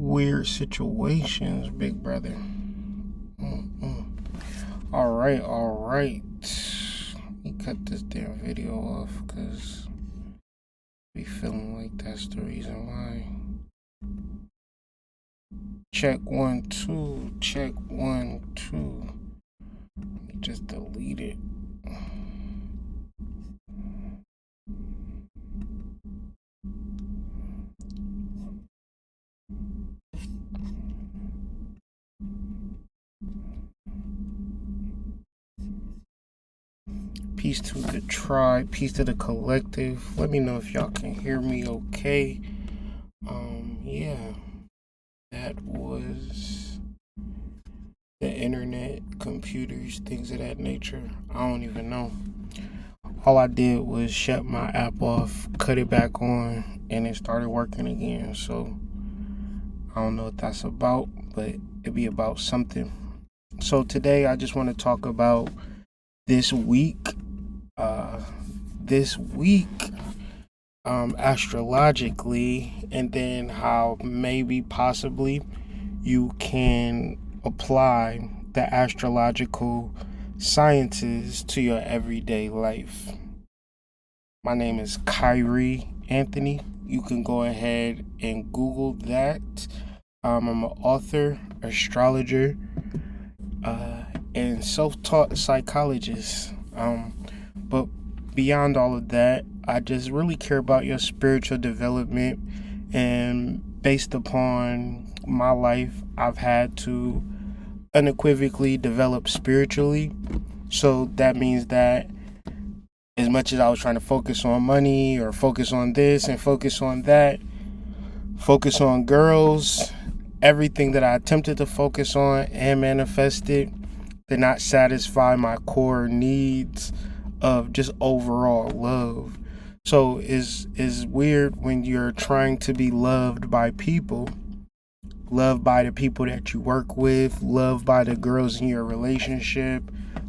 weird situations, big brother. All right. Let me cut this damn video off because be feeling like that's the reason why. Check 1 2. Check 1 2. Let me just delete it. Peace to the tribe, peace to the collective. Let me know if y'all can hear me okay. Yeah, that was the internet, computers, things of that nature. I don't even know. All I did was shut my app off, cut it back on, and it started working again. So I don't know what that's about, but it'd be about something. So today I just want to talk about this week, astrologically, and then how maybe possibly you can apply the astrological sciences to your everyday life. My name is Kyrie Anthony. You can go ahead and Google that. I'm an author, astrologer, and self-taught psychologist. But beyond all of that, I just really care about your spiritual development, and based upon my life, I've had to unequivocally develop spiritually. So that means that as much as I was trying to focus on money or focus on this and focus on that, focus on girls, everything that I attempted to focus on and manifested did not satisfy my core needs of just overall love. So it's weird when you're trying to be loved by people, loved by the people that you work with, loved by the girls in your relationship,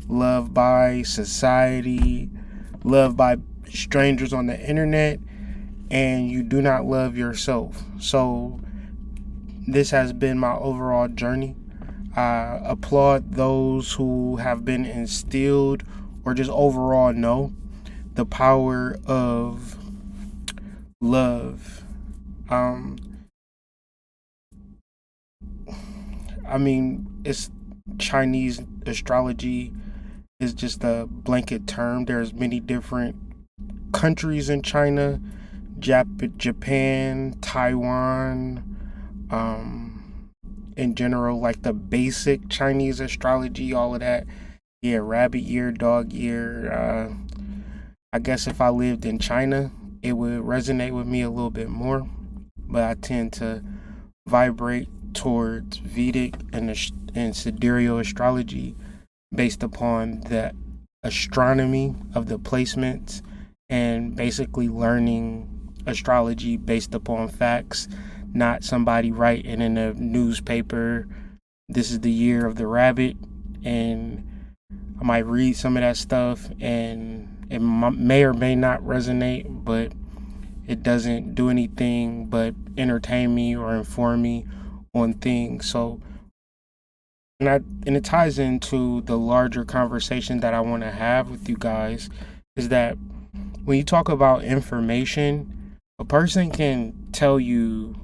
loved by society, loved by strangers on the internet, and you do not love yourself. So this has been my overall journey. I applaud those who have been instilled or just overall know the power of love. It's Chinese astrology is just a blanket term. There's many different countries in China, Japan, Taiwan, in general, like the basic Chinese astrology, all of that. Yeah, rabbit year, dog year. I guess if I lived in China, it would resonate with me a little bit more. But I tend to vibrate towards Vedic and sidereal astrology based upon the astronomy of the placements and basically learning astrology based upon facts, not somebody writing in a newspaper, this is the year of the rabbit, and I might read some of that stuff and it may or may not resonate, but it doesn't do anything but entertain me or inform me on things. So, and it ties into the larger conversation that I want to have with you guys, is that when you talk about information, a person can tell you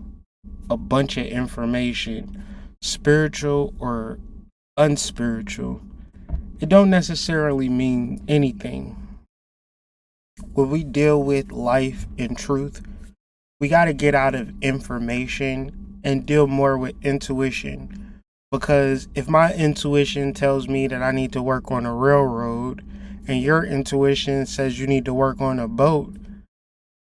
a bunch of information, spiritual or unspiritual. It don't necessarily mean anything. When we deal with life and truth, we got to get out of information and deal more with intuition. Because if my intuition tells me that I need to work on a railroad and your intuition says you need to work on a boat,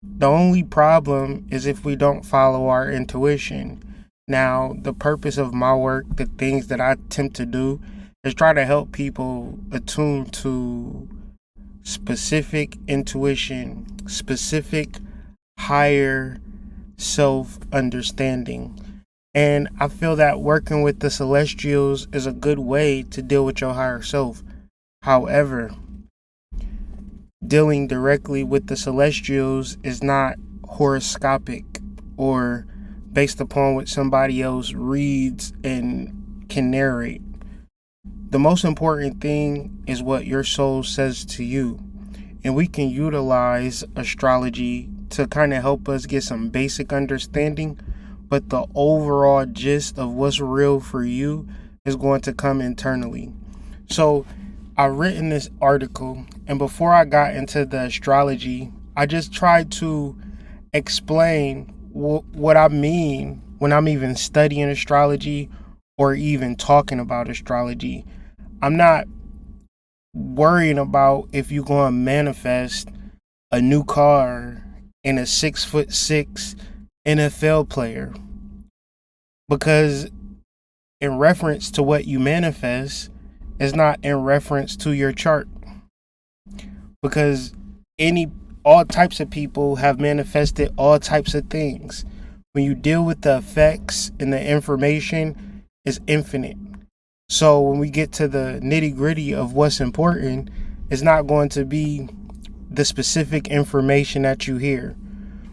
the only problem is if we don't follow our intuition. Now, the purpose of my work, the things that I attempt to do, is try to help people attune to specific intuition, specific higher self-understanding. And I feel that working with the celestials is a good way to deal with your higher self. However, dealing directly with the celestials is not horoscopic or based upon what somebody else reads and can narrate. The most important thing is what your soul says to you. And we can utilize astrology to kind of help us get some basic understanding, but the overall gist of what's real for you is going to come internally. So I've written this article, and before I got into the astrology, I just tried to explain what I mean when I'm even studying astrology or even talking about astrology. I'm not worrying about if you're going to manifest a new car and a 6'6" NFL player, because in reference to what you manifest is not in reference to your chart, because all types of people have manifested all types of things. When you deal with the effects and the information, is infinite. So when we get to the nitty gritty of what's important, it's not going to be the specific information that you hear,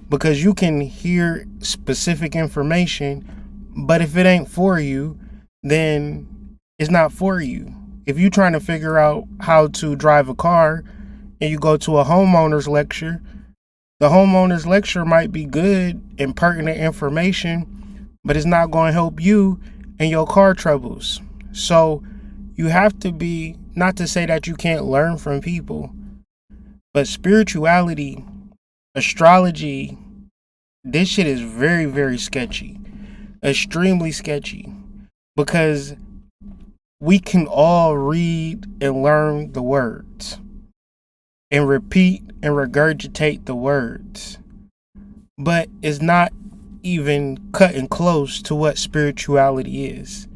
because you can hear specific information, but if it ain't for you, then it's not for you. If you're trying to figure out how to drive a car and you go to a homeowner's lecture, the homeowner's lecture might be good and pertinent information, but it's not going to help you in your car troubles. So you have to be, not to say that you can't learn from people, but spirituality, astrology, this shit is very, very sketchy. Extremely sketchy. Because we can all read and learn the words and repeat and regurgitate the words, but it's not even cutting close to what spirituality is.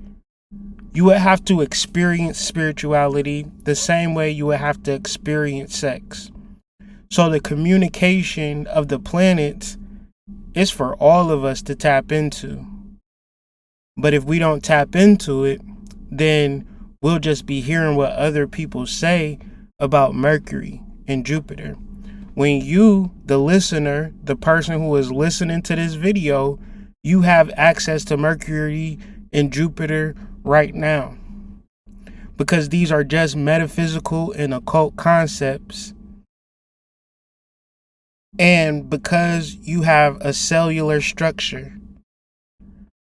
You would have to experience spirituality the same way you would have to experience sex. So the communication of the planets is for all of us to tap into. But if we don't tap into it, then we'll just be hearing what other people say about Mercury and Jupiter. When you, the listener, the person who is listening to this video, you have access to Mercury and Jupiter right now. Because these are just metaphysical and occult concepts. And because you have a cellular structure.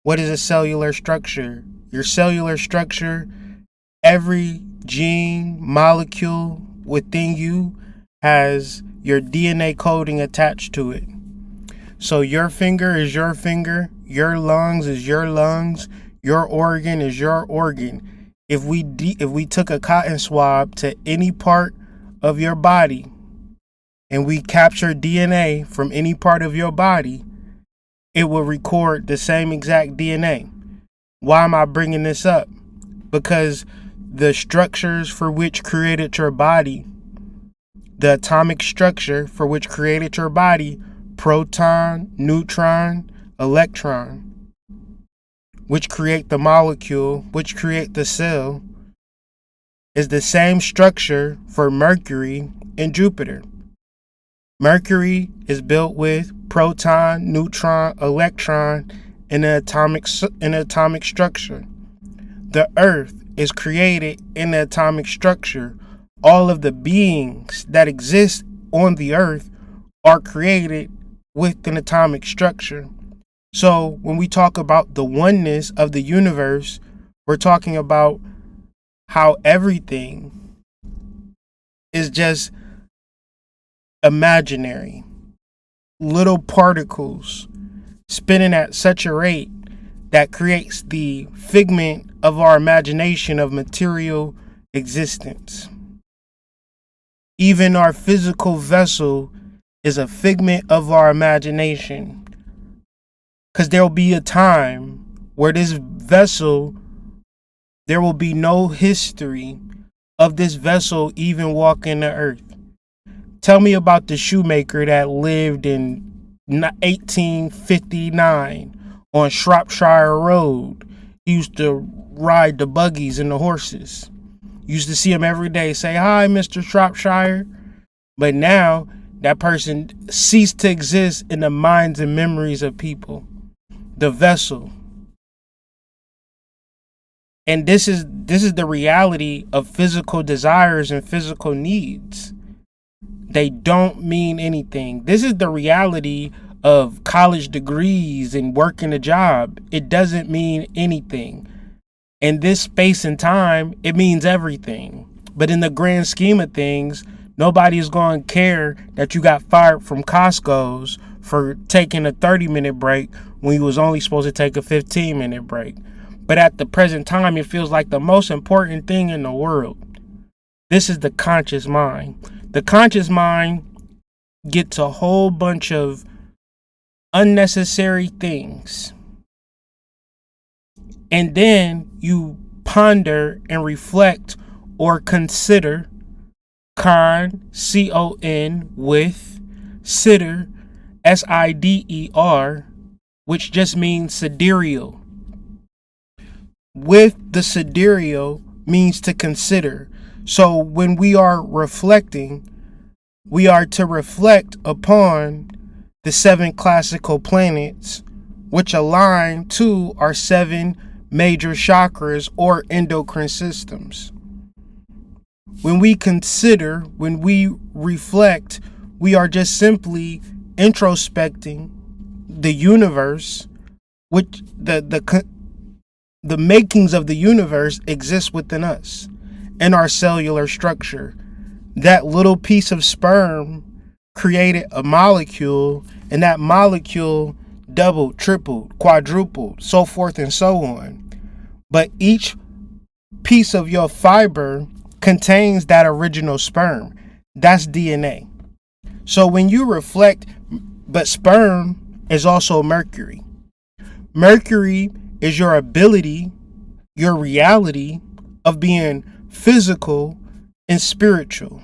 What is a cellular structure? Your cellular structure, every gene, molecule within you has your DNA coding attached to it. So your finger is your finger, your lungs is your lungs, your organ is your organ. If we took a cotton swab to any part of your body and we capture DNA from any part of your body, it will record the same exact DNA. Why am I bringing this up? Because the structures for which created your body, the atomic structure for which created your body, proton, neutron, electron, which create the molecule, which create the cell, is the same structure for Mercury and Jupiter. Mercury is built with proton, neutron, electron in an atomic structure. The Earth is created in the atomic structure. All of the beings that exist on the Earth are created with an atomic structure. So when we talk about the oneness of the universe, we're talking about how everything is just imaginary. Little particles spinning at such a rate that creates the figment of our imagination of material existence. Even our physical vessel is a figment of our imagination. Because there will be a time where this vessel, there will be no history of this vessel even walking the earth. Tell me about the shoemaker that lived in 1859 on Shropshire Road. He used to ride the buggies and the horses. You used to see him every day, say, "Hi, Mr. Shropshire." But now that person ceased to exist in the minds and memories of people. the vessel. And this is the reality of physical desires and physical needs. They don't mean anything. This is the reality of college degrees and working a job. It doesn't mean anything. In this space and time, it means everything. But in the grand scheme of things, nobody's going to care that you got fired from Costco's for taking a 30-minute break when you was only supposed to take a 15-minute break. But at the present time, it feels like the most important thing in the world. This is the conscious mind. The conscious mind gets a whole bunch of unnecessary things. And then you ponder and reflect or consider, con, with, sitter, sider, which just means sidereal. With the sidereal means to consider. So when we are reflecting, we are to reflect upon the 7 classical planets, which align to our 7 major chakras or endocrine systems. When we consider, when we reflect, we are just simply introspecting the universe, which the makings of the universe exist within us, in our cellular structure. That little piece of sperm created a molecule, and that molecule doubled, tripled, quadrupled, so forth and so on. But each piece of your fiber contains that original sperm. That's DNA. So when you reflect, but sperm is also Mercury. Mercury is your ability, your reality of being physical and spiritual.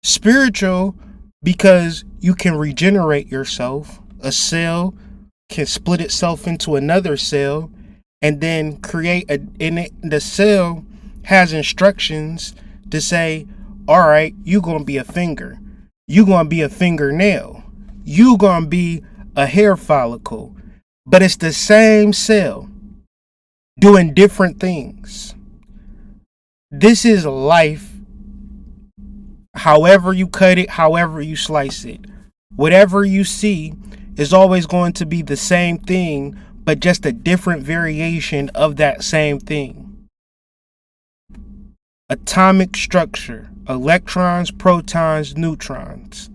Spiritual because you can regenerate yourself. A cell can split itself into another cell and then create the cell has instructions to say, all right, you're going to be a finger. You're going to be a fingernail. You're going to be a hair follicle. But it's the same cell doing different things. This is life. However you cut it, however you slice it, whatever you see is always going to be the same thing, but just a different variation of that same thing. Atomic structure, electrons, protons, neutrons.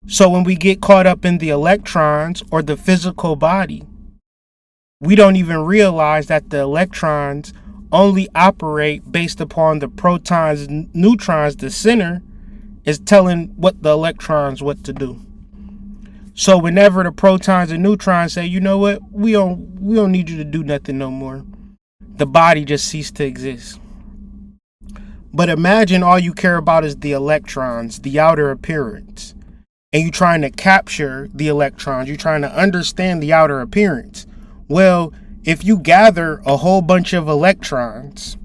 So when we get caught up in the electrons or the physical body, we don't even realize that the electrons only operate based upon the protons, neutrons. The center is telling what the electrons what to do. So whenever the protons and neutrons say, you know what, we don't need you to do nothing no more, the body just ceased to exist. But imagine all you care about is the electrons, the outer appearance, and you're trying to capture the electrons. You're trying to understand the outer appearance. Well, if you gather a whole bunch of electrons,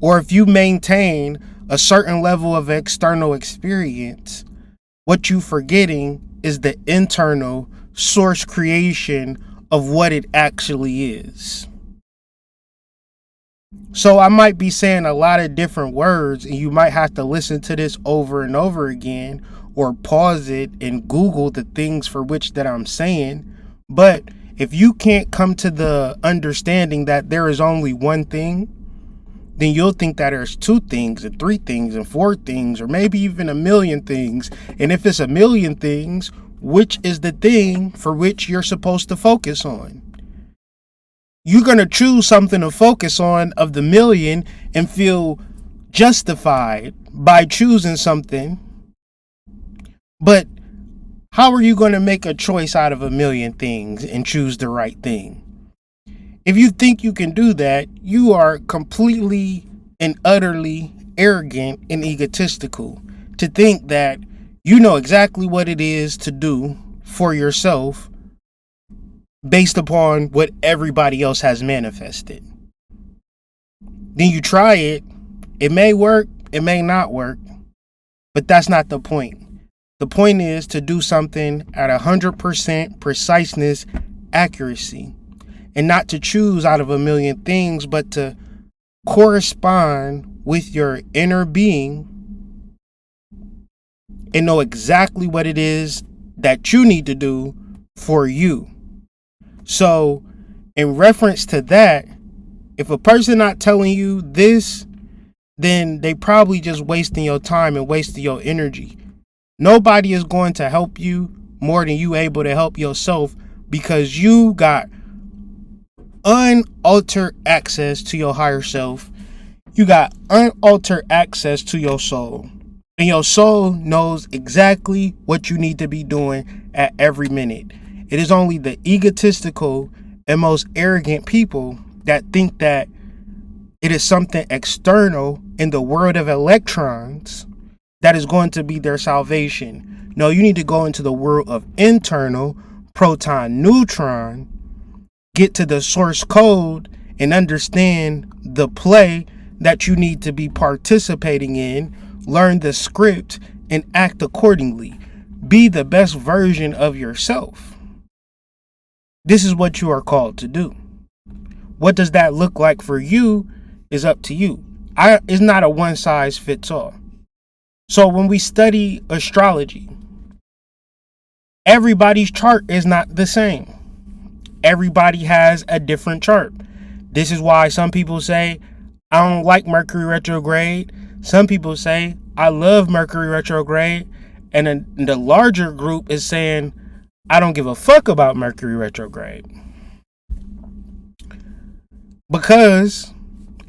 or if you maintain a certain level of external experience, what you're forgetting is the internal source creation of what it actually is. So I might be saying a lot of different words, and you might have to listen to this over and over again, or pause it and Google the things for which that I'm saying. But if you can't come to the understanding that there is only one thing, then you'll think that there's 2 things and 3 things and 4 things, or maybe even a million things. And if it's a million things, which is the thing for which you're supposed to focus on? You're going to choose something to focus on of the million and feel justified by choosing something. But how are you going to make a choice out of a million things and choose the right thing? If you think you can do that, you are completely and utterly arrogant and egotistical to think that you know exactly what it is to do for yourself based upon what everybody else has manifested. Then you try it. It may work, it may not work, but that's not the point. The point is to do something at 100% preciseness accuracy, and not to choose out of a million things, but to correspond with your inner being and know exactly what it is that you need to do for you. So, in reference to that, if a person not telling you this, then they probably just wasting your time and wasting your energy. Nobody is going to help you more than you able to help yourself, because you got unaltered access to your higher self. You got unaltered access to your soul. And your soul knows exactly what you need to be doing at every minute. It is only the egotistical and most arrogant people that think that it is something external in the world of electrons that is going to be their salvation. No, you need to go into the world of internal proton neutron, get to the source code, and understand the play that you need to be participating in, learn the script, and act accordingly. Be the best version of yourself. This is what you are called to do. What does that look like for you is up to you. It's not a one size fits all. So when we study astrology, everybody's chart is not the same. Everybody has a different chart. This is why some people say, I don't like Mercury retrograde. Some people say, I love Mercury retrograde. And then the larger group is saying, I don't give a fuck about Mercury retrograde. Because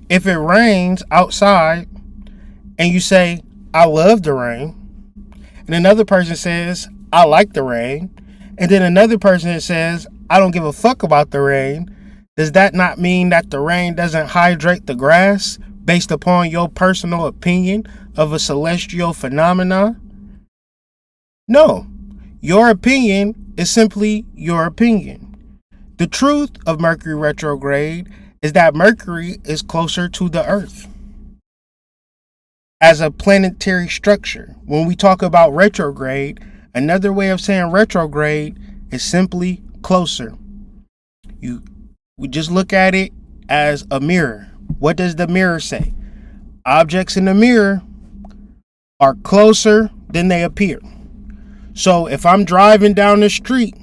if it rains outside and you say, I love the rain, and another person says, I like the rain, and then another person says, I don't give a fuck about the rain, does that not mean that the rain doesn't hydrate the grass based upon your personal opinion of a celestial phenomenon? No, your opinion is simply your opinion. The truth of Mercury retrograde is that Mercury is closer to the Earth as a planetary structure. When we talk about retrograde, another way of saying retrograde is simply closer. We just look at it as a mirror. What does the mirror say? Objects in the mirror are closer than they appear. So if I'm driving down the street,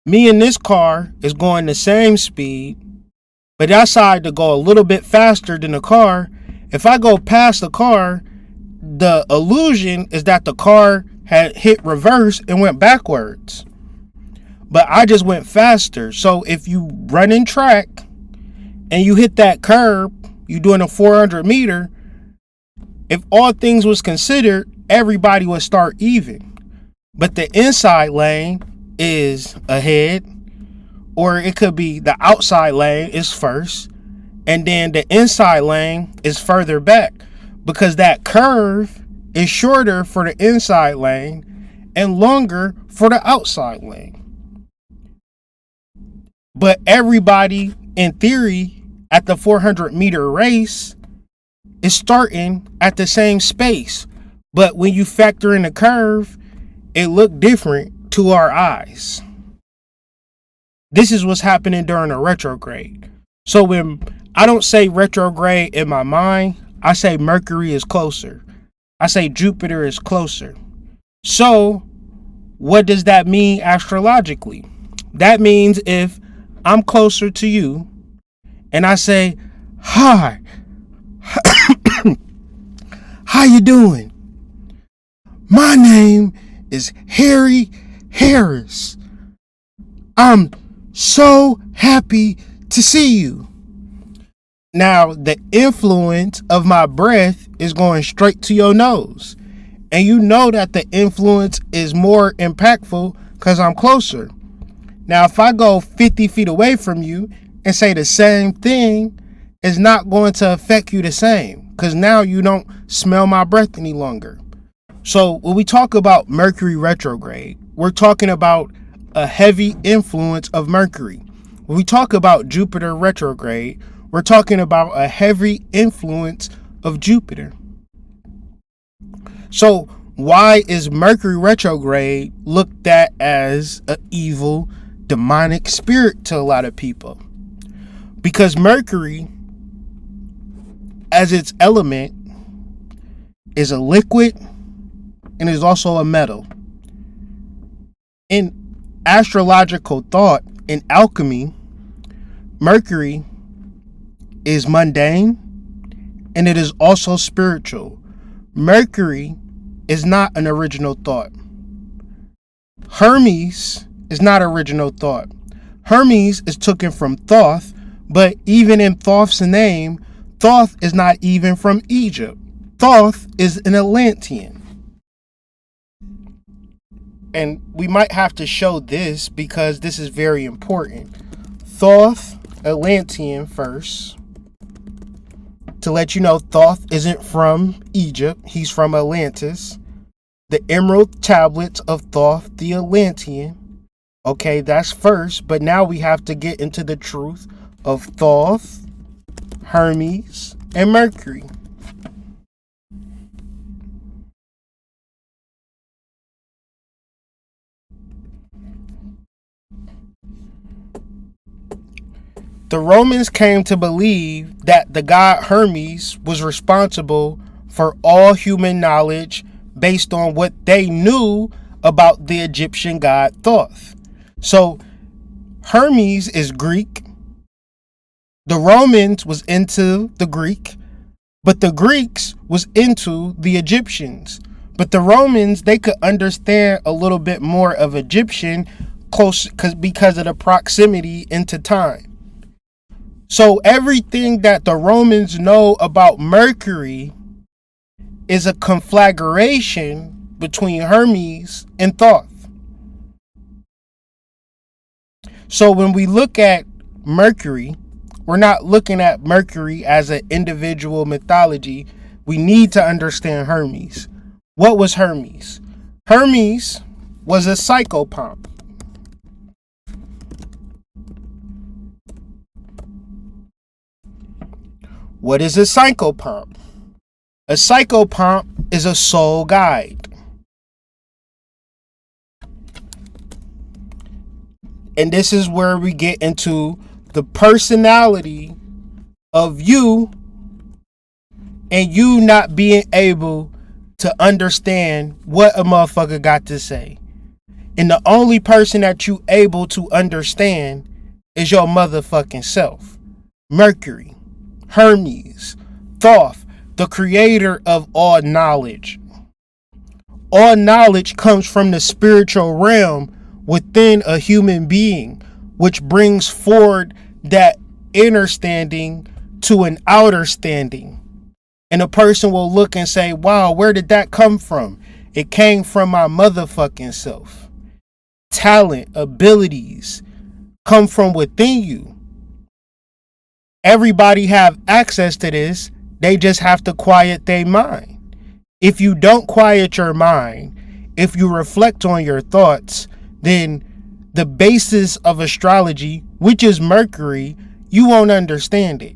me in this car is going the same speed, but I decide to go a little bit faster than the car. If I go past the car, the illusion is that the car had hit reverse and went backwards. But I just went faster. So if you run in track and you hit that curb, you're doing a 400 meter, if all things was considered, everybody would start even. But the inside lane is ahead, or it could be the outside lane is first, and then the inside lane is further back, because that curve is shorter for the inside lane and longer for the outside lane. But everybody, in theory, at the 400 meter race is starting at the same space. But when you factor in the curve, it looked different to our eyes. This is what's happening during a retrograde. So when I don't say retrograde in my mind, I say Mercury is closer. I say Jupiter is closer. So what does that mean astrologically? That means if I'm closer to you and I say, hi, how you doing? My name is Harry Harris. I'm so happy to see you. Now, the influence of my breath is going straight to your nose. And you know that the influence is more impactful because I'm closer. Now, if I go 50 feet away from you and say the same thing, it's not going to affect you the same, because now you don't smell my breath any longer. So when we talk about Mercury retrograde, we're talking about a heavy influence of Mercury. When we talk about Jupiter retrograde, we're talking about a heavy influence of Jupiter. So why is Mercury retrograde looked at as an evil demonic spirit to a lot of people. Because Mercury, as its element, is a liquid and is also a metal. In astrological thought, in alchemy, Mercury is mundane and it is also spiritual. Mercury is not an original thought. Hermes is not original thought. Hermes is taken from Thoth, but even in Thoth's name, Thoth is not even from Egypt. Thoth is an Atlantean. And we might have to show this because this is very important. Thoth, Atlantean first. To let you know, Thoth isn't from Egypt. He's from Atlantis. The emerald tablets of Thoth, the Atlantean. Okay, that's first. But now we have to get into the truth of Thoth, Hermes, and Mercury. The Romans came to believe that the god Hermes was responsible for all human knowledge based on what they knew about the Egyptian god Thoth. So Hermes is Greek. The Romans was into the Greek, but the Greeks was into the Egyptians. But the Romans, they could understand a little bit more of Egyptian because of the proximity into time. So everything that the Romans know about Mercury is a conflagration between Hermes and Thoth. So when we look at Mercury, we're not looking at Mercury as an individual mythology. We need to understand Hermes. What was Hermes? Hermes was a psychopomp. What is a psychopomp? A psychopomp is a soul guide. And this is where we get into the personality of you and you not being able to understand what a motherfucker got to say. And the only person that you able to understand is your motherfucking self. Mercury, Hermes, Thoth, the creator of all knowledge. All knowledge comes from the spiritual realm within a human being, which brings forward that inner standing to an outer standing. And a person will look and say, wow, where did that come from? It came from my motherfucking self. Talent, abilities come from within you. Everybody have access to this. They just have to quiet their mind. If you don't quiet your mind, if you reflect on your thoughts, then the basis of astrology, which is Mercury, you won't understand it.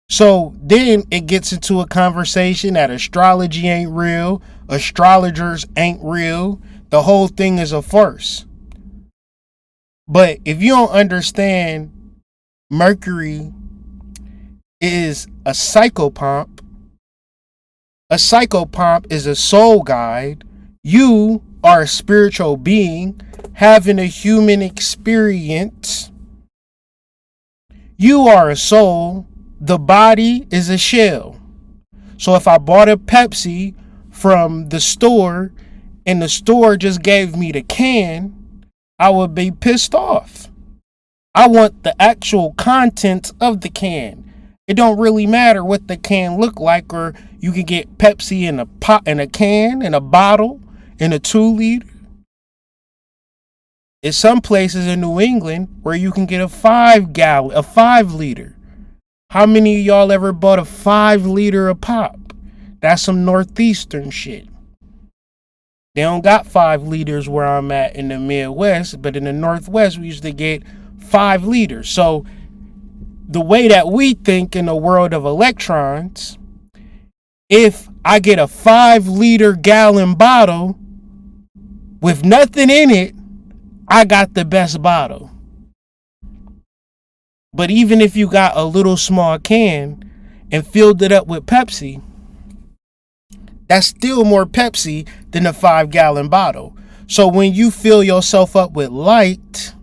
So then it gets into a conversation that astrology ain't real, astrologers ain't real, the whole thing is a farce. But if you don't understand Mercury is a psychopomp is a soul guide. You are a spiritual being having a human experience. You are a soul. The body is a shell. So if I bought a Pepsi from the store and the store just gave me the can, I would be pissed off. I want the actual contents of the can. It don't really matter what the can look like, or you can get Pepsi in a pot, in a can, in a bottle, in a 2 liter. There's some places in New England where you can get a 5 liter. How many of y'all ever bought a 5 liter of pop? That's some Northeastern shit. They don't got 5 liters where I'm at in the Midwest, but in the Northwest, we used to get 5 liters. So the way that we think in the world of electrons, if I get a 5 liter gallon bottle with nothing in it, I got the best bottle. But even if you got a little small can and filled it up with Pepsi, that's still more Pepsi than a 5-gallon bottle. So when you fill yourself up with light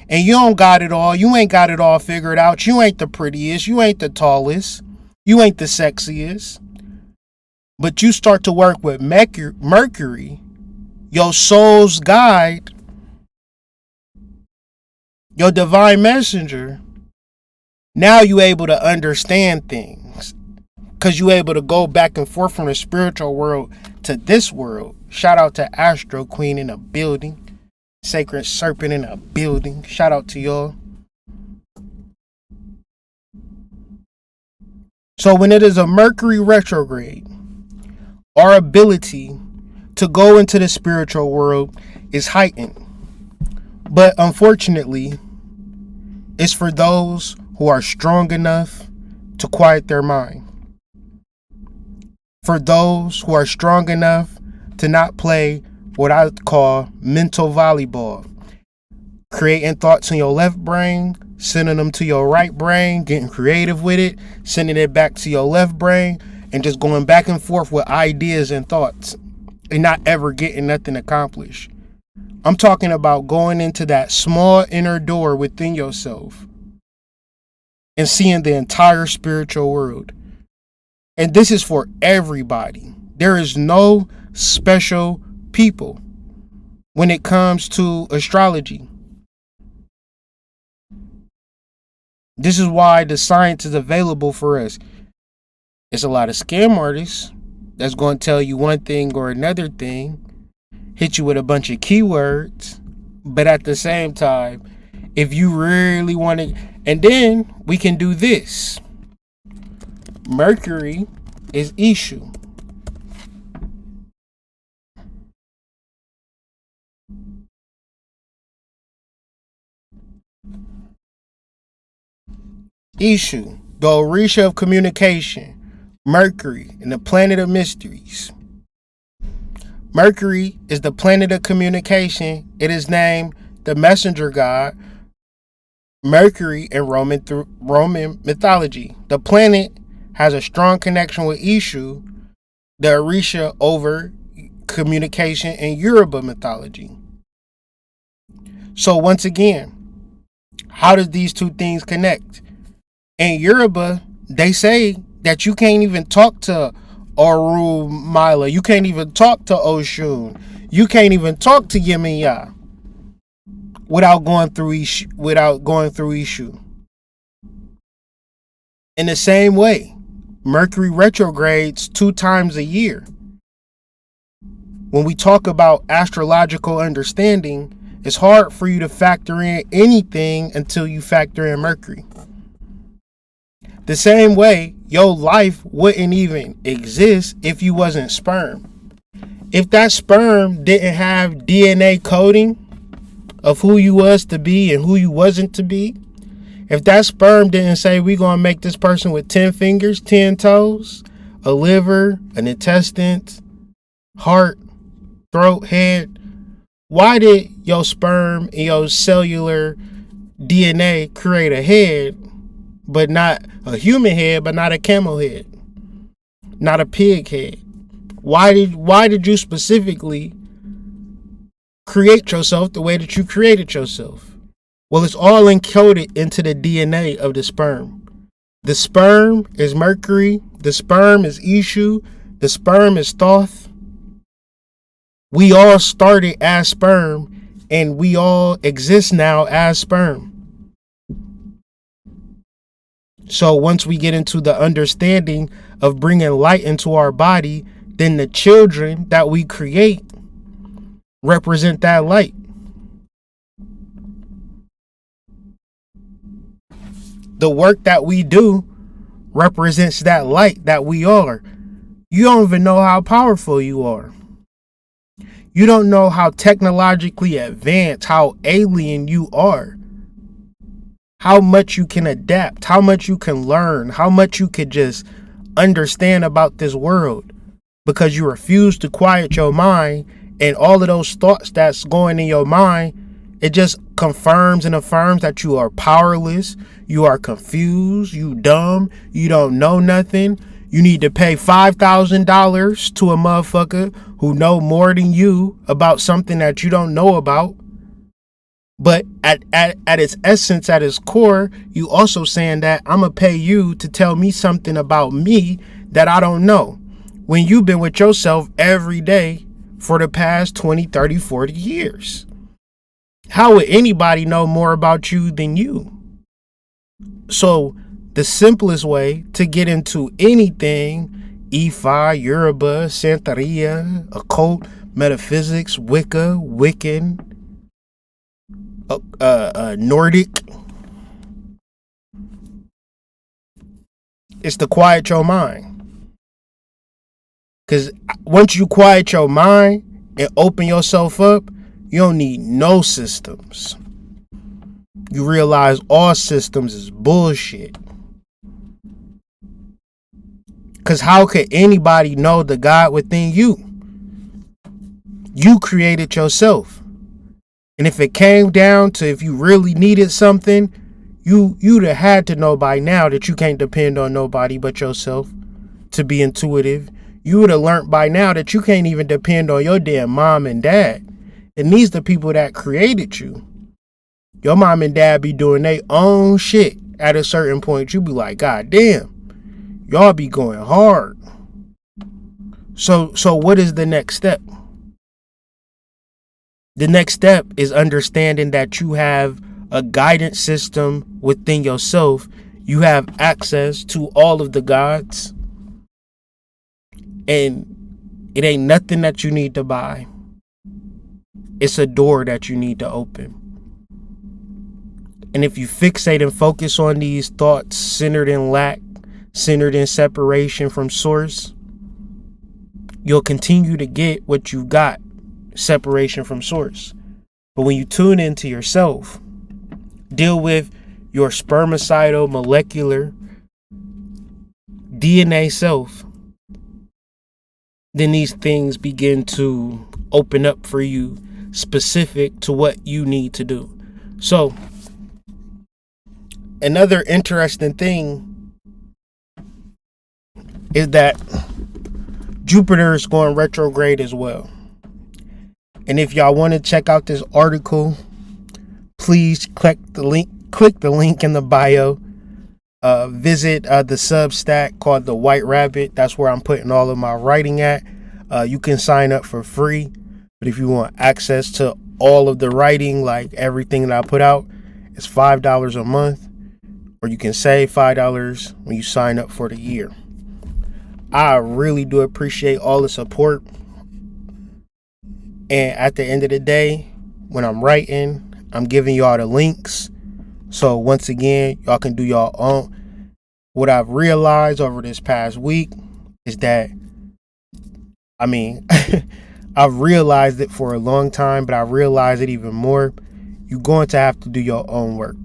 and you don't got it all, you ain't got it all figured out, you ain't the prettiest, you ain't the tallest, you ain't the sexiest, but you start to work with Mercury, your soul's guide, your divine messenger, now you able to understand things because you able to go back and forth from the spiritual world to this world. Shout out to Astro Queen in the building. Sacred Serpent in the building. Shout out to y'all. So when it is a Mercury retrograde, our ability to go into the spiritual world is heightened. But unfortunately, it's for those who are strong enough to quiet their mind. For those who are strong enough to not play what I call mental volleyball. Creating thoughts in your left brain, sending them to your right brain, getting creative with it, sending it back to your left brain, and just going back and forth with ideas and thoughts and not ever getting nothing accomplished. I'm talking about going into that small inner door within yourself and seeing the entire spiritual world. And this is for everybody. There is no special people when it comes to astrology. This is why the science is available for us. It's a lot of scam artists that's going to tell you one thing or another thing, hit you with a bunch of keywords, but at the same time, if you really want to, and then we can do this. Mercury is issue. Issue, the Orisha of communication. Mercury and the planet of mysteries. Mercury is the planet of communication. It is named the messenger god. Mercury in Roman mythology. The planet has a strong connection with Ishu, the Orisha over communication in Yoruba mythology. So once again, how does these two things connect? In Yoruba, they say that you can't even talk to Orunmila. You can't even talk to Oshun. You can't even talk to Yemiya without going through Ishu. In the same way, Mercury retrogrades 2 times a year. When we talk about astrological understanding, it's hard for you to factor in anything until you factor in Mercury. The same way, your life wouldn't even exist if you wasn't sperm. If that sperm didn't have DNA coding of who you was to be and who you wasn't to be, if that sperm didn't say we're going to make this person with 10 fingers, 10 toes, a liver, an intestine, heart, throat, head, why did your sperm and your cellular DNA create a head, but not a human head, but not a camel head, not a pig head? Why did you specifically create yourself the way that you created yourself? Well, it's all encoded into the DNA of the sperm. The sperm is Mercury. The sperm is Ishu. The sperm is Thoth. We all started as sperm, and we all exist now as sperm. So once we get into the understanding of bringing light into our body, then the children that we create represent that light. The work that we do represents that light that we are. You don't even know how powerful you are. You don't know how technologically advanced, how alien you are. How much you can adapt, how much you can learn, how much you could just understand about this world because you refuse to quiet your mind, and all of those thoughts that's going in your mind It just confirms and affirms that you are powerless, you are confused, you dumb, you don't know nothing. You need to pay $5,000 to a motherfucker who know more than you about something that you don't know about. But at its essence, at its core, you also saying that I'm going to pay you to tell me something about me that I don't know. When you've been with yourself every day for the past 20, 30, 40 years. How would anybody know more about you than you? So the simplest way to get into anything, Ifa, Yoruba, Santeria, occult, metaphysics, Wicca, Wiccan, Nordic, is to quiet your mind. Because once you quiet your mind and open yourself up, you don't need no systems. You realize all systems is bullshit. Because how could anybody know the God within you? You created yourself. And if it came down to if you really needed something, you'd have had to know by now that you can't depend on nobody but yourself to be intuitive. You would have learned by now that you can't even depend on your damn mom and dad. And these the people that created you. Your mom and dad be doing their own shit at a certain point. You be like, God damn, y'all be going hard. So what is the next step? The next step is understanding that you have a guidance system within yourself. You have access to all of the gods. And it ain't nothing that you need to buy. It's a door that you need to open. And if you fixate and focus on these thoughts centered in lack, centered in separation from source, you'll continue to get what you got, separation from source. But when you tune into yourself, deal with your spermicidal molecular DNA self, then these things begin to open up for you specific to what you need to do. So another interesting thing is that Jupiter is going retrograde as well. And if y'all want to check out this article, please click the link in the bio. Visit the Substack called The White Rabbit. That's where I'm putting all of my writing at. You can sign up for free. But if you want access to all of the writing, like everything that I put out, it's $5 a month. Or you can save $5 when you sign up for the year. I really do appreciate all the support. And at the end of the day, when I'm writing, I'm giving y'all the links. So once again, y'all can do y'all own. What I've realized over this past week is that, I've realized it for a long time, but I realized it even more. You're going to have to do your own work.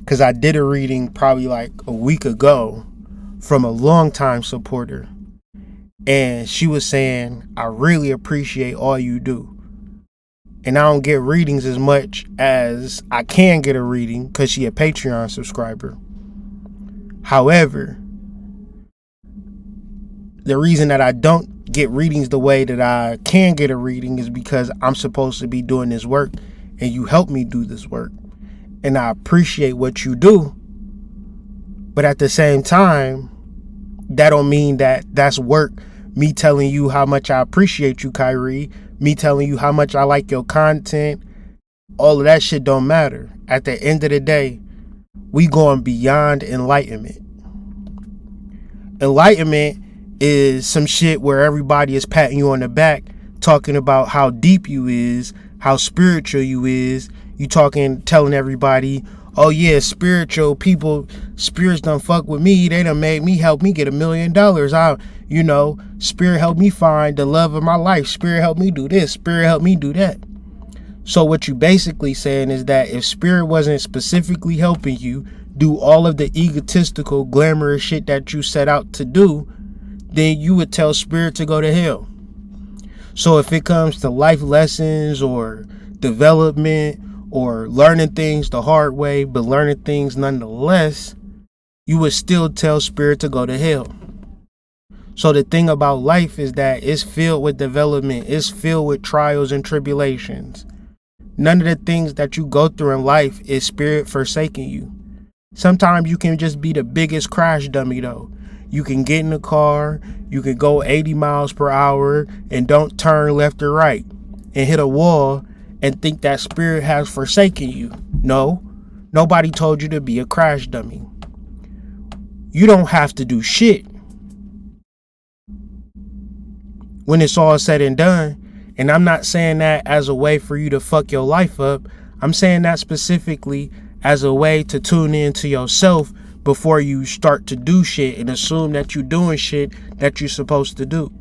Because I did a reading probably like a week ago from a longtime supporter. And she was saying, I really appreciate all you do. And I don't get readings as much as I can get a reading because she a Patreon subscriber. However, the reason that I don't get readings the way that I can get a reading is because I'm supposed to be doing this work and you help me do this work. And I appreciate what you do. But at the same time, that don't mean that that's work. Me telling you how much I appreciate you, Kyrie. Me telling you how much I like your content. All of that shit don't matter. At the end of the day, we going beyond enlightenment. Enlightenment is some shit where everybody is patting you on the back, talking about how deep you is, how spiritual you is. You telling everybody, oh yeah, spiritual people, spirits done fuck with me. They done made me help me get $1 million. Spirit helped me find the love of my life. Spirit helped me do this. Spirit helped me do that. So what you basically saying is that if spirit wasn't specifically helping you do all of the egotistical, glamorous shit that you set out to do, then you would tell spirit to go to hell. So if it comes to life lessons or development or learning things the hard way, but learning things nonetheless, you would still tell spirit to go to hell. So the thing about life is that it's filled with development. It's filled with trials and tribulations. None of the things that you go through in life is spirit forsaking you. Sometimes you can just be the biggest crash dummy though. You can get in the car, you can go 80 miles per hour and don't turn left or right and hit a wall and think that spirit has forsaken you. No, nobody told you to be a crash dummy. You don't have to do shit. When it's all said and done, and I'm not saying that as a way for you to fuck your life up. I'm saying that specifically as a way to tune into yourself before you start to do shit and assume that you're doing shit that you're supposed to do.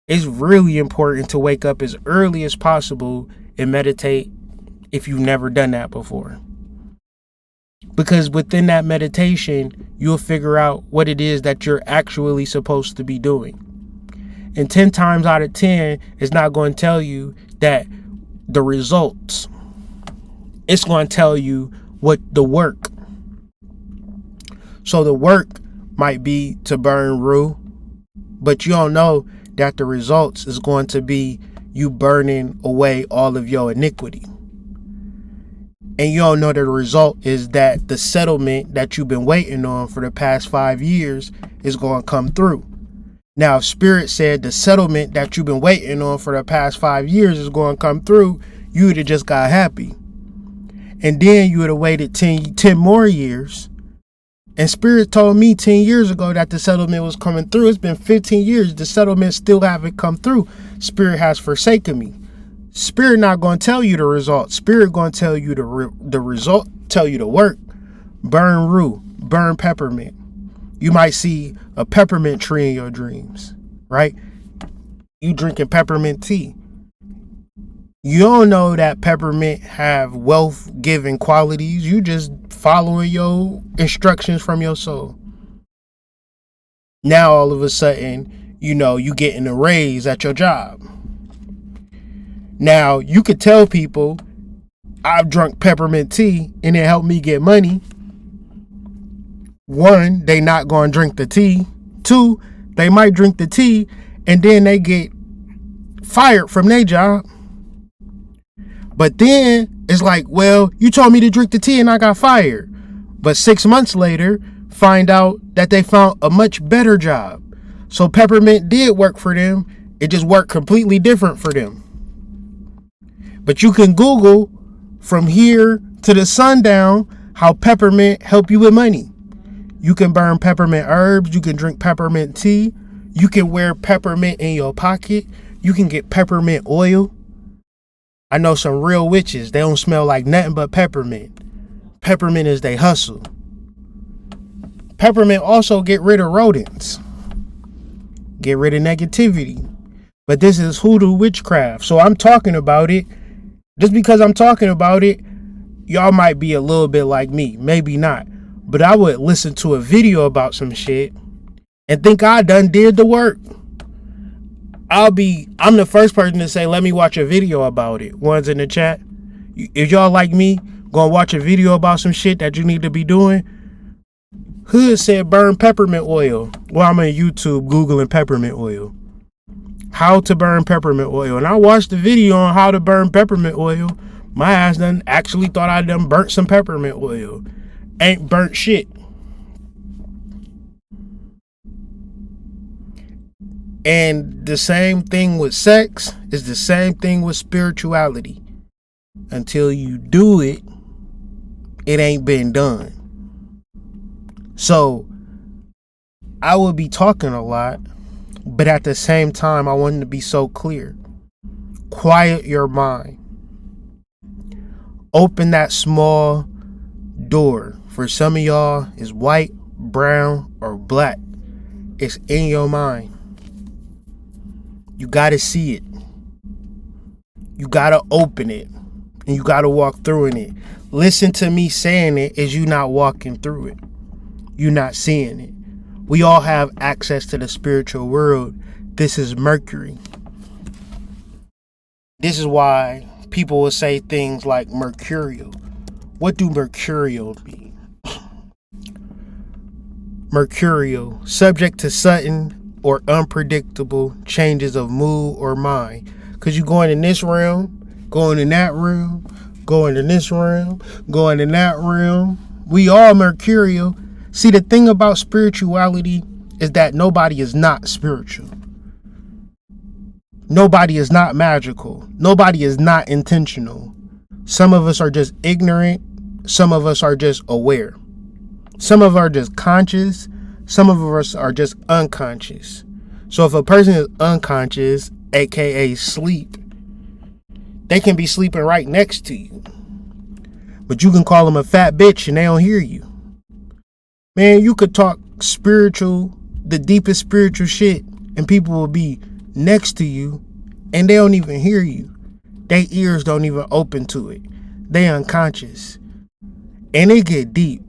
It's really important to wake up as early as possible and meditate if you've never done that before. Because within that meditation, you'll figure out what it is that you're actually supposed to be doing. And 10 times out of 10, it's not going to tell you that the results. It's going to tell you what the work. So the work might be to burn rue, but you don't know that the results is going to be you burning away all of your iniquity. And you don't know that the result is that the settlement that you've been waiting on for the past 5 years is going to come through. Now, if Spirit said the settlement that you've been waiting on for the past 5 years is going to come through, you would have just got happy. And then you would have waited 10 more years. And Spirit told me 10 years ago that the settlement was coming through. It's been 15 years. The settlement still haven't come through. Spirit has forsaken me. Spirit not going to tell you the result. Spirit going to tell you the result, tell you the work. Burn rue, burn peppermint. You might see a peppermint tree in your dreams, right? You drinking peppermint tea. You don't know that peppermint have wealth-giving qualities. You just following your instructions from your soul. Now, all of a sudden, you getting a raise at your job. Now, you could tell people, I've drunk peppermint tea and it helped me get money. 1, they not going to drink the tea. 2, they might drink the tea and then they get fired from their job. But then it's like, well, you told me to drink the tea and I got fired. But 6 months later, find out that they found a much better job. So peppermint did work for them. It just worked completely different for them. But you can Google from here to the sundown how peppermint help you with money. You can burn peppermint herbs. You can drink peppermint tea. You can wear peppermint in your pocket. You can get peppermint oil. I know some real witches. They don't smell like nothing but peppermint. Peppermint is they hustle. Peppermint also get rid of rodents. Get rid of negativity. But this is hoodoo witchcraft. So I'm talking about it. Just because I'm talking about it, y'all might be a little bit like me. Maybe not. But I would listen to a video about some shit and think I done did the work. I'm the first person to say, let me watch a video about it. One's in the chat. If y'all like me, gonna watch a video about some shit that you need to be doing. Hood said burn peppermint oil. Well, I'm on YouTube Googling peppermint oil. How to burn peppermint oil. And I watched the video on how to burn peppermint oil. My ass done actually thought I done burnt some peppermint oil. Ain't burnt shit. And the same thing with sex is the same thing with spirituality. Until you do it, it ain't been done. So I will be talking a lot, but at the same time, I want to be so clear. Quiet your mind. Open that small door. For some of y'all, it's white, brown, or black. It's in your mind. You got to see it. You got to open it. And you got to walk through in it. Listen to me saying it as you not walking through it. You're not seeing it. We all have access to the spiritual world. This is Mercury. This is why people will say things like mercurial. What do mercurial mean? Mercurial, subject to sudden or unpredictable changes of mood or mind. Because you're going in this realm, going in that realm, going in this realm, going in that realm. We all mercurial. See, the thing about spirituality is that nobody is not spiritual. Nobody is not magical. Nobody is not intentional. Some of us are just ignorant. Some of us are just aware. Some of us are just conscious. Some of us are just unconscious. So if a person is unconscious, aka sleep, they can be sleeping right next to you. But you can call them a fat bitch and they don't hear you. Man, you could talk spiritual, the deepest spiritual shit, and people will be next to you and they don't even hear you. Their ears don't even open to it. They unconscious. And it get deep.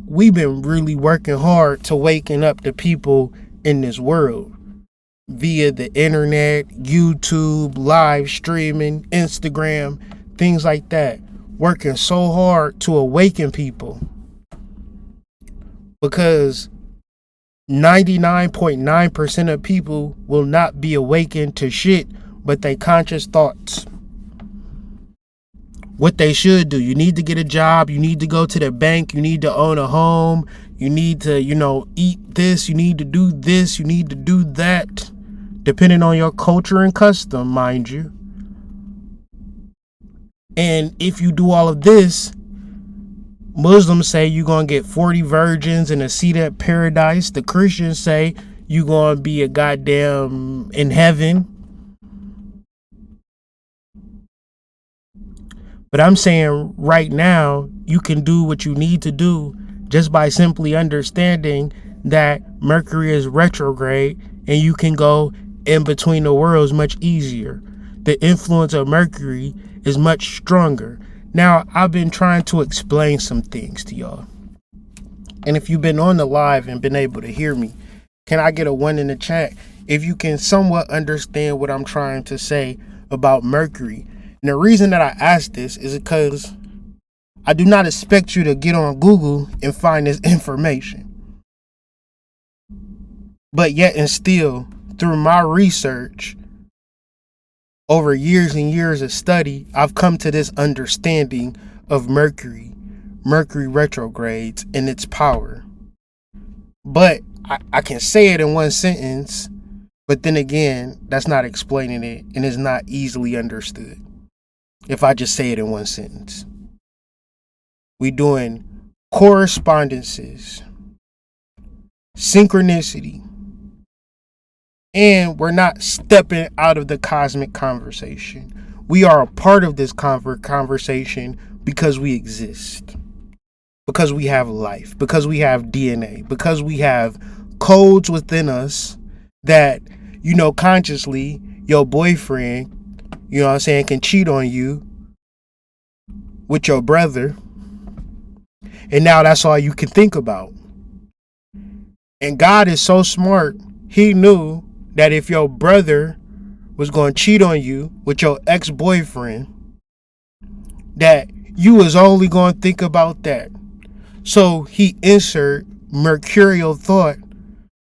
We've been really working hard to waken up the people in this world via the internet, YouTube, live streaming, Instagram, things like that. Working so hard to awaken people because 99.9% of people will not be awakened to shit but they conscious thoughts. What they should do. You need to get a job. You need to go to the bank. You need to own a home. You need to, eat this. You need to do this. You need to do that. Depending on your culture and custom, mind you. And if you do all of this, Muslims say you're going to get 40 virgins and a seat at paradise. The Christians say you're going to be a goddamn in heaven. But I'm saying right now, you can do what you need to do just by simply understanding that Mercury is retrograde and you can go in between the worlds much easier. The influence of Mercury is much stronger. Now, I've been trying to explain some things to y'all. And if you've been on the live and been able to hear me, can I get a 1 in the chat if you can somewhat understand what I'm trying to say about Mercury? And the reason that I ask this is because I do not expect you to get on Google and find this information. But yet and still, through my research, over years and years of study, I've come to this understanding of Mercury retrogrades, and its power. But I can say it in one sentence, but then again, that's not explaining it, and it's not easily understood. If I just say it in one sentence. We doing correspondences, synchronicity, and we're not stepping out of the cosmic conversation. We are a part of this conversation because we exist, because we have life, because we have DNA, because we have codes within us that, consciously, your boyfriend, can cheat on you with your brother. And now that's all you can think about. And God is so smart. He knew that if your brother was going to cheat on you with your ex-boyfriend, that you was only going to think about that. So he insert mercurial thought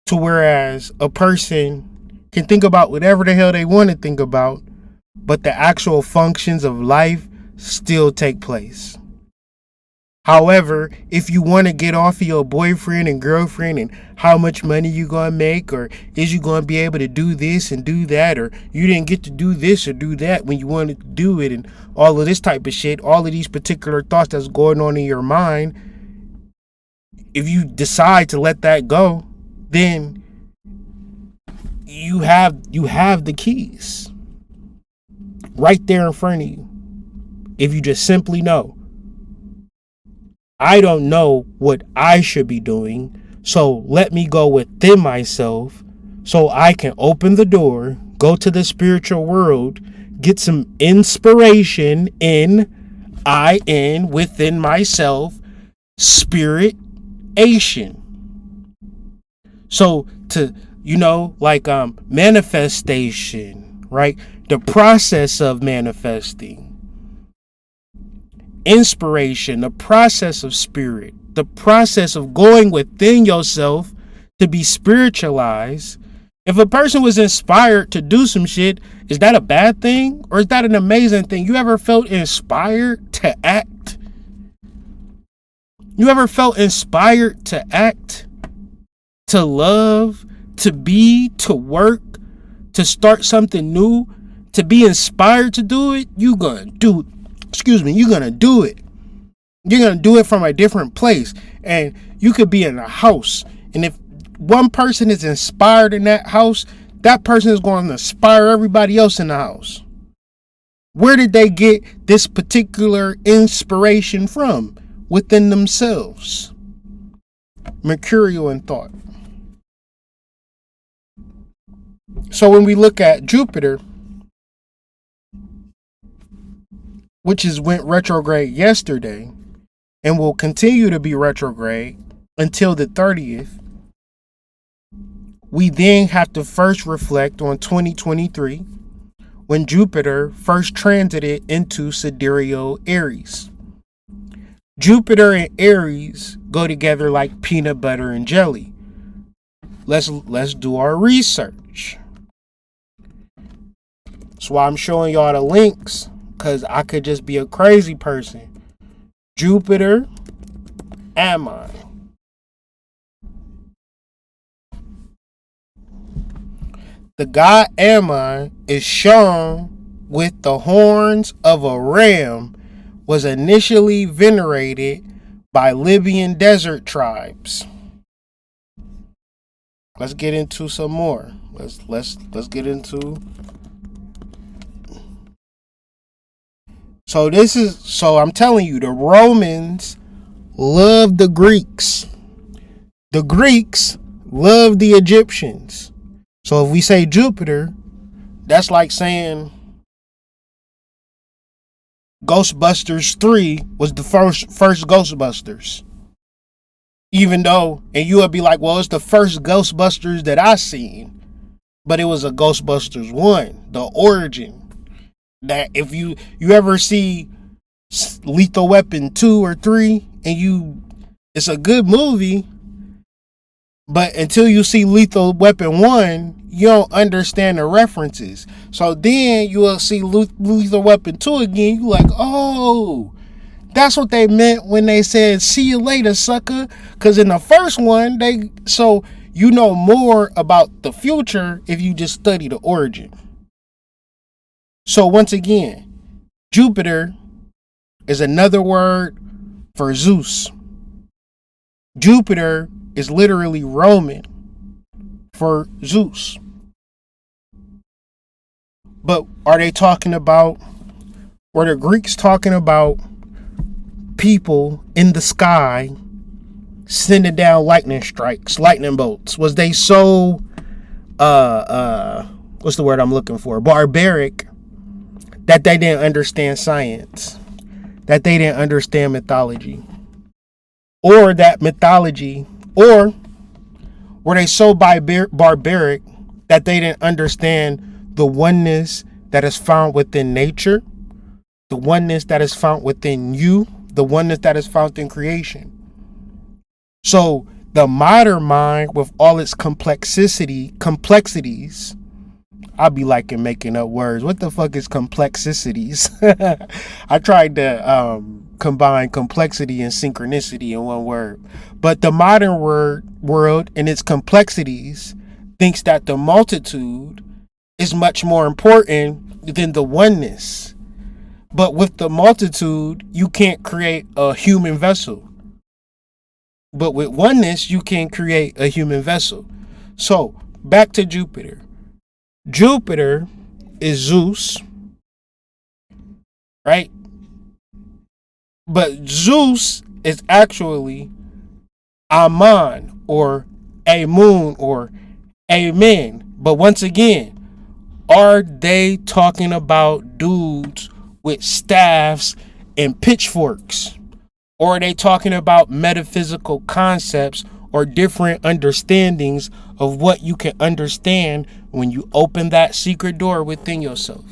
to whereas a person can think about whatever the hell they want to think about, but the actual functions of life still take place. However, if you want to get off of your boyfriend and girlfriend and how much money you going to make, or is you going to be able to do this and do that, or you didn't get to do this or do that when you wanted to do it, and all of this type of shit, all of these particular thoughts that's going on in your mind, if you decide to let that go, then you have the keys right there in front of you. If you just simply know, I don't know what I should be doing, so let me go within myself so I can open the door, go to the spiritual world, get some inspiration within myself, spirit-ation. So to, manifestation, right? The process of manifesting. inspiration, the process of spirit, the process of going within yourself to be spiritualized. If a person was inspired to do some shit, is that a bad thing or is that an amazing thing? You ever felt inspired to act? You ever felt inspired to act, to love, to be, to work, to start something new, to be inspired to do it? You're gonna do it. You're gonna do it. You're gonna do it from a different place. And you could be in a house, and if one person is inspired in that house, that person is going to inspire everybody else in the house. Where did they get this particular inspiration from? Within themselves. Mercurial in thought. So when we look at Jupiter, which went retrograde yesterday and will continue to be retrograde until the 30th, we then have to first reflect on 2023 when Jupiter first transited into sidereal Aries. Jupiter and Aries go together like peanut butter and jelly. Let's do our research. That's why I'm showing y'all the links, because I could just be a crazy person. Jupiter, Ammon. The god Ammon is shown with the horns of a ram, was initially venerated by Libyan desert tribes. Let's get into some more. Let's get into. So I'm telling you, the Romans loved the Greeks. The Greeks loved the Egyptians. So if we say Jupiter, that's like saying Ghostbusters 3 was the first Ghostbusters. Even though, and you would be like, well, it's the first Ghostbusters that I seen. But it was a Ghostbusters 1, the origin. That if you ever see Lethal Weapon 2 or 3, and it's a good movie, but until you see Lethal Weapon 1, you don't understand the references. So then you will see Lethal Weapon 2 again. You like, oh, that's what they meant when they said, see you later, sucker. Because in the first one, so you know more about the future if you just study the origin. So once again, Jupiter is another word for Zeus. Jupiter is literally Roman for Zeus. But were the Greeks talking about people in the sky sending down lightning strikes, lightning bolts? Was they so what's the word I'm looking for? Barbaric, that they didn't understand science, that they didn't understand mythology, or that mythology, or were they so barbaric that they didn't understand the oneness that is found within nature, the oneness that is found within you, the oneness that is found in creation? So the modern mind, with all its complexities, I'll be liking making up words. What the fuck is complexities? I tried to combine complexity and synchronicity in one word. But the modern world and its complexities thinks that the multitude is much more important than the oneness. But with the multitude, you can't create a human vessel. But with oneness, you can create a human vessel. So back to Jupiter. Jupiter is Zeus, right? But Zeus is actually Ammon or Amun or Amen. But once again, are they talking about dudes with staffs and pitchforks? Or are they talking about metaphysical concepts or different understandings of what you can understand when you open that secret door within yourself?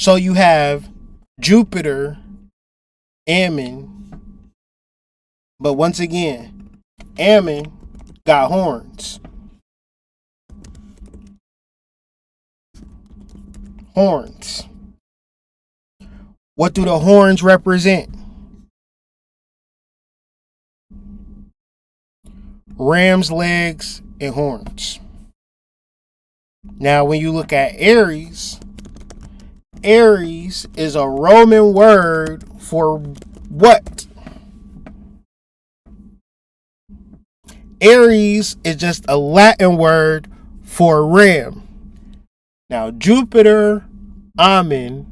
So you have Jupiter, Ammon, but once again, Ammon got horns. Horns. What do the horns represent? Ram's legs and horns. Now, when you look at Aries, Aries is a Roman word for what? Aries is just a Latin word for ram. Now, Jupiter, Ammon,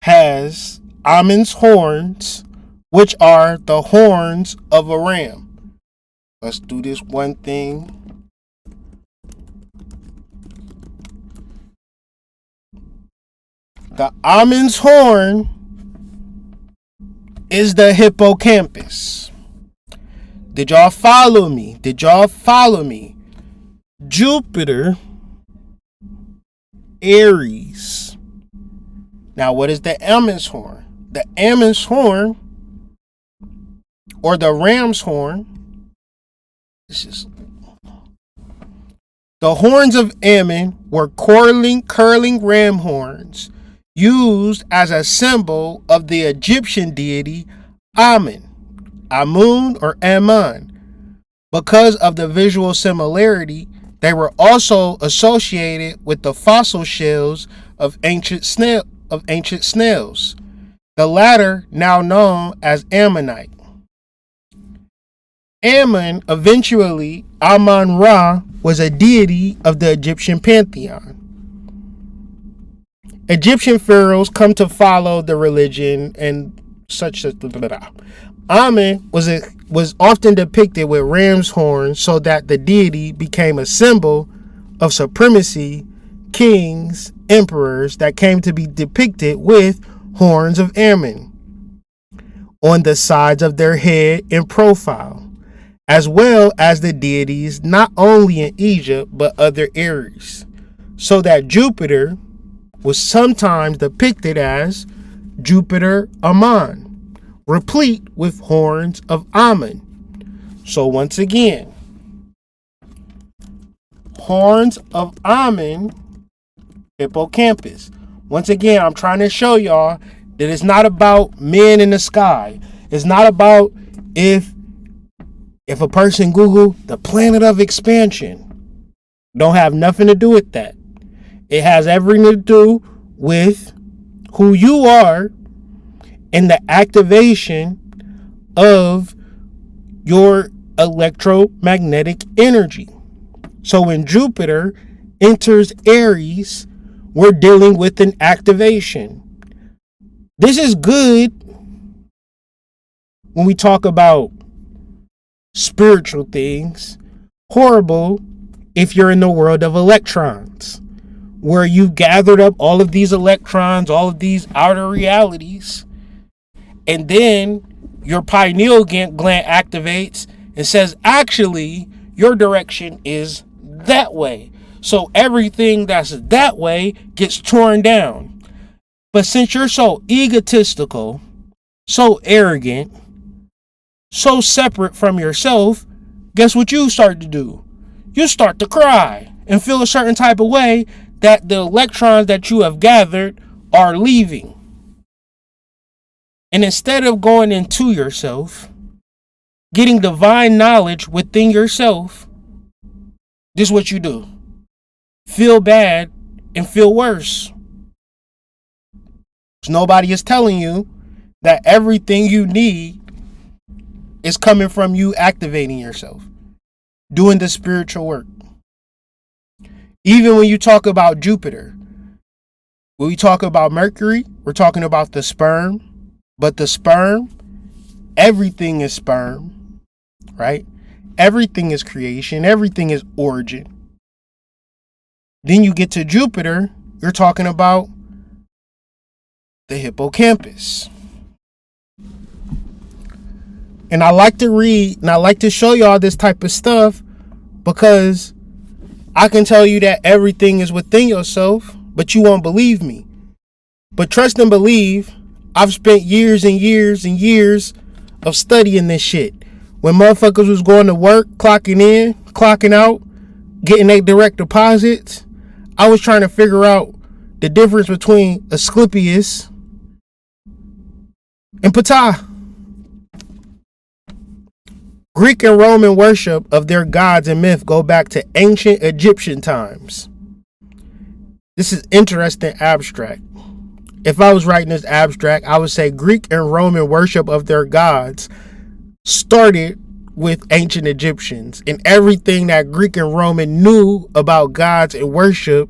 has Ammon's horns, which are the horns of a ram. Let's do this one thing. The Ammon's horn is the hippocampus. Did y'all follow me? Jupiter, Aries. Now, what is the Ammon's horn? The Ammon's horn, or the ram's horn, this is the horns of Ammon were curling ram horns used as a symbol of the Egyptian deity Amun or Ammon. Because of the visual similarity, they were also associated with the fossil shells of ancient snails, the latter now known as ammonite. Ammon, eventually Amun-Ra, was a deity of the Egyptian pantheon. Egyptian pharaohs come to follow the religion and such. Amun was often depicted with ram's horns so that the deity became a symbol of supremacy. Kings, emperors that came to be depicted with horns of Ammon on the sides of their head in profile, as well as the deities not only in Egypt but other areas, so that Jupiter was sometimes depicted as Jupiter Ammon, replete with horns of Ammon. So once again, horns of Ammon, hippocampus. Once again, I'm trying to show y'all that it's not about men in the sky. It's not about if a person Google the planet of expansion. Don't have nothing to do with that. It has everything to do with who you are and the activation of your electromagnetic energy. So when Jupiter enters Aries, we're dealing with an activation. This is good when we talk about spiritual things. Horrible if you're in the world of electrons, where you've gathered up all of these electrons, all of these outer realities, and then your pineal gland activates and says, actually, your direction is that way. So everything that's that way gets torn down. But since you're so egotistical, so arrogant, so separate from yourself, guess what you start to do? You start to cry and feel a certain type of way that the electrons that you have gathered are leaving. And instead of going into yourself, getting divine knowledge within yourself, this is what you do. Feel bad and feel worse. Nobody is telling you that everything you need is coming from you activating yourself, doing the spiritual work. Even when you talk about Jupiter, when we talk about Mercury, we're talking about the sperm. But the sperm, everything is sperm, right? Everything is creation. Everything is origin. Then you get to Jupiter, you're talking about the hippocampus. And I like to read and I like to show y'all this type of stuff because I can tell you that everything is within yourself, but you won't believe me. But trust and believe, I've spent years and years and years of studying this shit. When motherfuckers was going to work, clocking in, clocking out, getting their direct deposits, I was trying to figure out the difference between Asclepius and Ptah. Greek and Roman worship of their gods and myth go back to ancient Egyptian times. This is interesting abstract. If I was writing this abstract, I would say Greek and Roman worship of their gods started with ancient Egyptians, and everything that Greek and Roman knew about gods and worship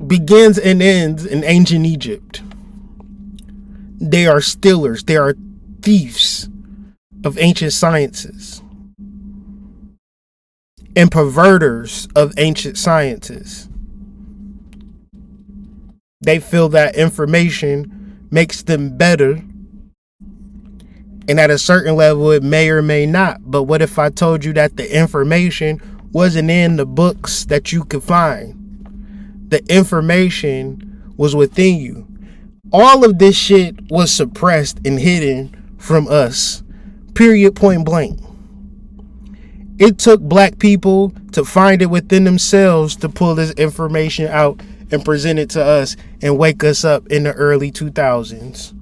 begins and ends in ancient Egypt. They are stealers, they are thieves of ancient sciences and perverters of ancient sciences. They feel that information makes them better, and at a certain level it may or may not. But what if I told you that the information wasn't in the books that you could find? The information was within you. All of this shit was suppressed and hidden from us. Period, point blank. It took black people to find it within themselves to pull this information out and present it to us and wake us up in the early 2000s.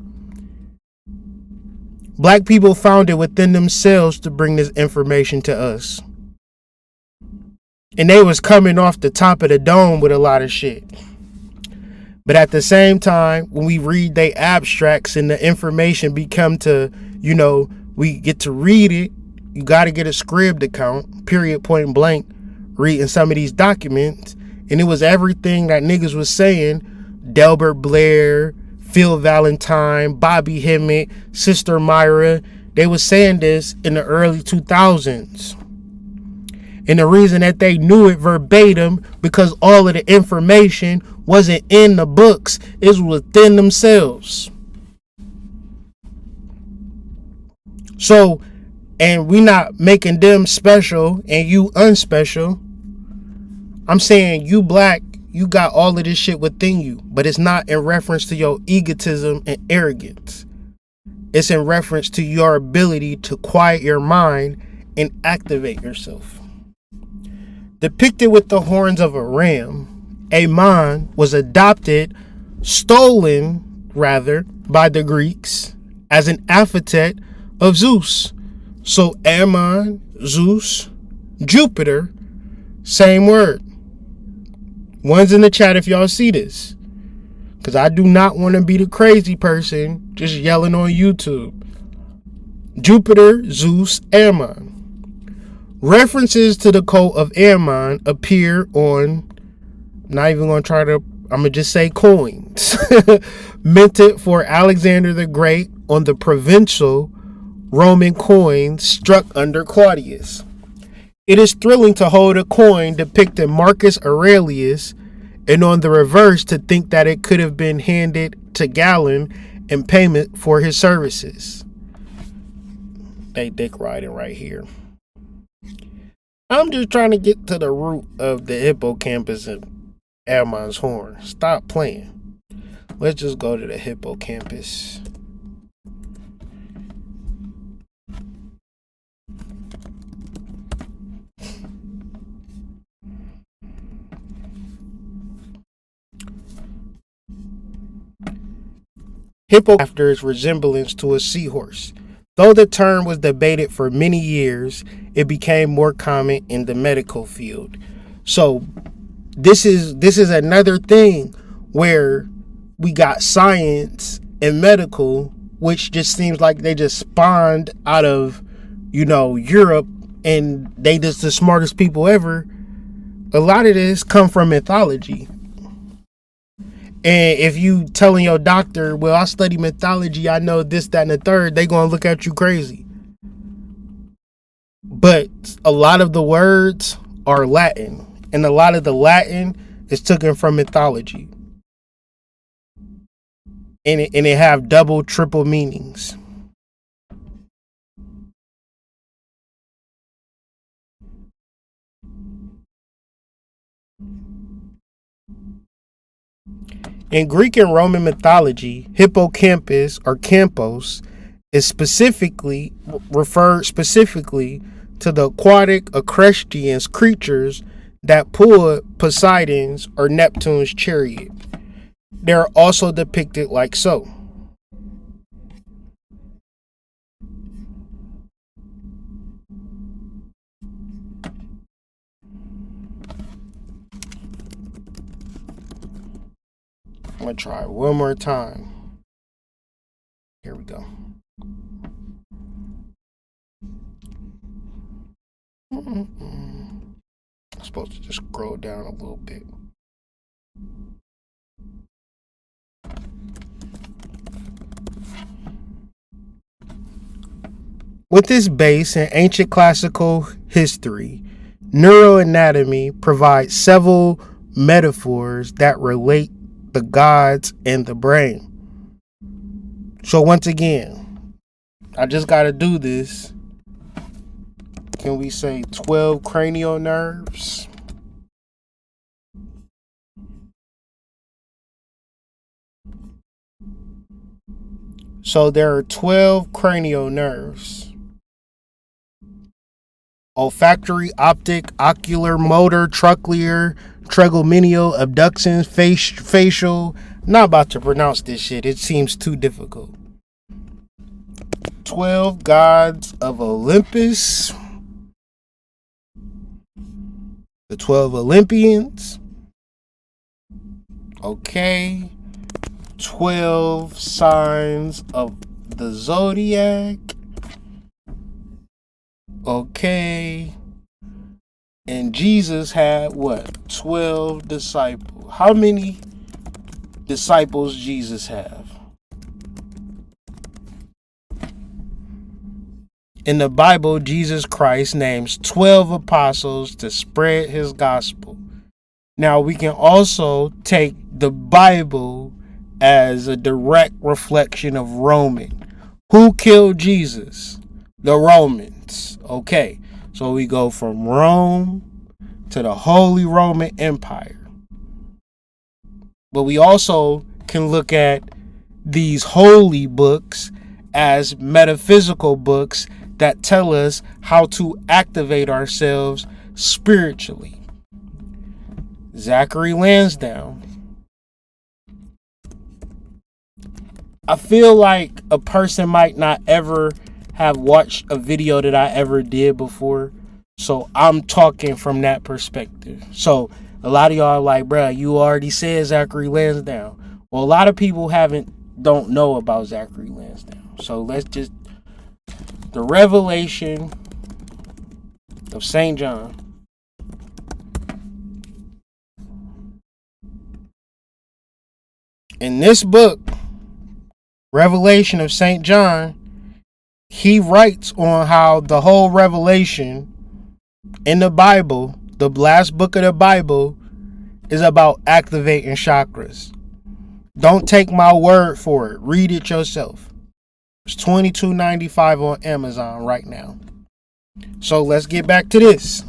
Black people found it within themselves to bring this information to us. And they was coming off the top of the dome with a lot of shit. But at the same time, when we read they abstracts and the information become to, we get to read it, you got to get a scribd account, period, point blank, reading some of these documents. And it was everything that niggas was saying. Delbert Blair, Phil Valentine, Bobby Hemmett, Sister Myra. They was saying this in the early 2000s. And the reason that they knew it verbatim, because all of the information wasn't in the books, it was within themselves. So, and we not making them special and you unspecial. I'm saying you black, you got all of this shit within you, but it's not in reference to your egotism and arrogance. It's in reference to your ability to quiet your mind and activate yourself. Depicted with the horns of a ram, Ammon was stolen by the Greeks as an epithet of Zeus. So Ammon, Zeus, Jupiter, same word. One's in the chat if y'all see this, because I do not want to be the crazy person just yelling on YouTube. Jupiter, Zeus, Ammon. References to the cult of Ammon appear on, not even going to try to, I'm going to just say coins, minted for Alexander the Great on the provincial Roman coins struck under Claudius. It is thrilling to hold a coin depicting Marcus Aurelius, and on the reverse to think that it could have been handed to Galen in payment for his services. They dick riding right here. I'm just trying to get to the root of the hippocampus and Ammon's horn. Stop playing. Let's just go to the hippocampus. Hippo after its resemblance to a seahorse. Though the term was debated for many years, it became more common in the medical field. So this is another thing where we got science and medical, which just seems like they just spawned out of, Europe, and they just the smartest people ever. A lot of this come from mythology. And if you telling your doctor, well, I study mythology, I know this, that, and the third, they gonna look at you crazy. But a lot of the words are Latin, and a lot of the Latin is taken from mythology. And it have double, triple meanings. In Greek and Roman mythology, hippocampus or campos is specifically referred specifically to the aquatic equestrian creatures that pulled Poseidon's or Neptune's chariot. They are also depicted like so. I'm going to try one more time. Here we go. I'm supposed to just scroll down a little bit. With its base in ancient classical history, neuroanatomy provides several metaphors that relate the gods and the brain. So once again, I just got to do this. Can we say 12 cranial nerves? So there are 12 cranial nerves. Olfactory, optic, ocular, motor, trochlear, trigeminal, abductions, facial. Not about to pronounce this shit. It seems too difficult. 12 gods of Olympus. The 12 Olympians. Okay. 12 signs of the zodiac. Okay. And Jesus had what? 12 disciples. How many disciples Jesus have? In the Bible, Jesus Christ names 12 apostles to spread his gospel. Now, we can also take the Bible as a direct reflection of Roman. Who killed Jesus? The Romans. Okay, so we go from Rome to the Holy Roman Empire. But we also can look at these holy books as metaphysical books that tell us how to activate ourselves spiritually. Zachary Lansdowne. I feel like a person might not ever have watched a video that I ever did before. So I'm talking from that perspective. So a lot of y'all are like, bruh, you already said Zachary Lansdowne. Well, a lot of people don't know about Zachary Lansdowne. So let's just, the revelation of St. John. In this book, Revelation of St. John, he writes on how the whole revelation in the Bible, the last book of the Bible, is about activating chakras. Don't take my word for it. Read it yourself. It's $22.95 on Amazon right now. So let's get back to this.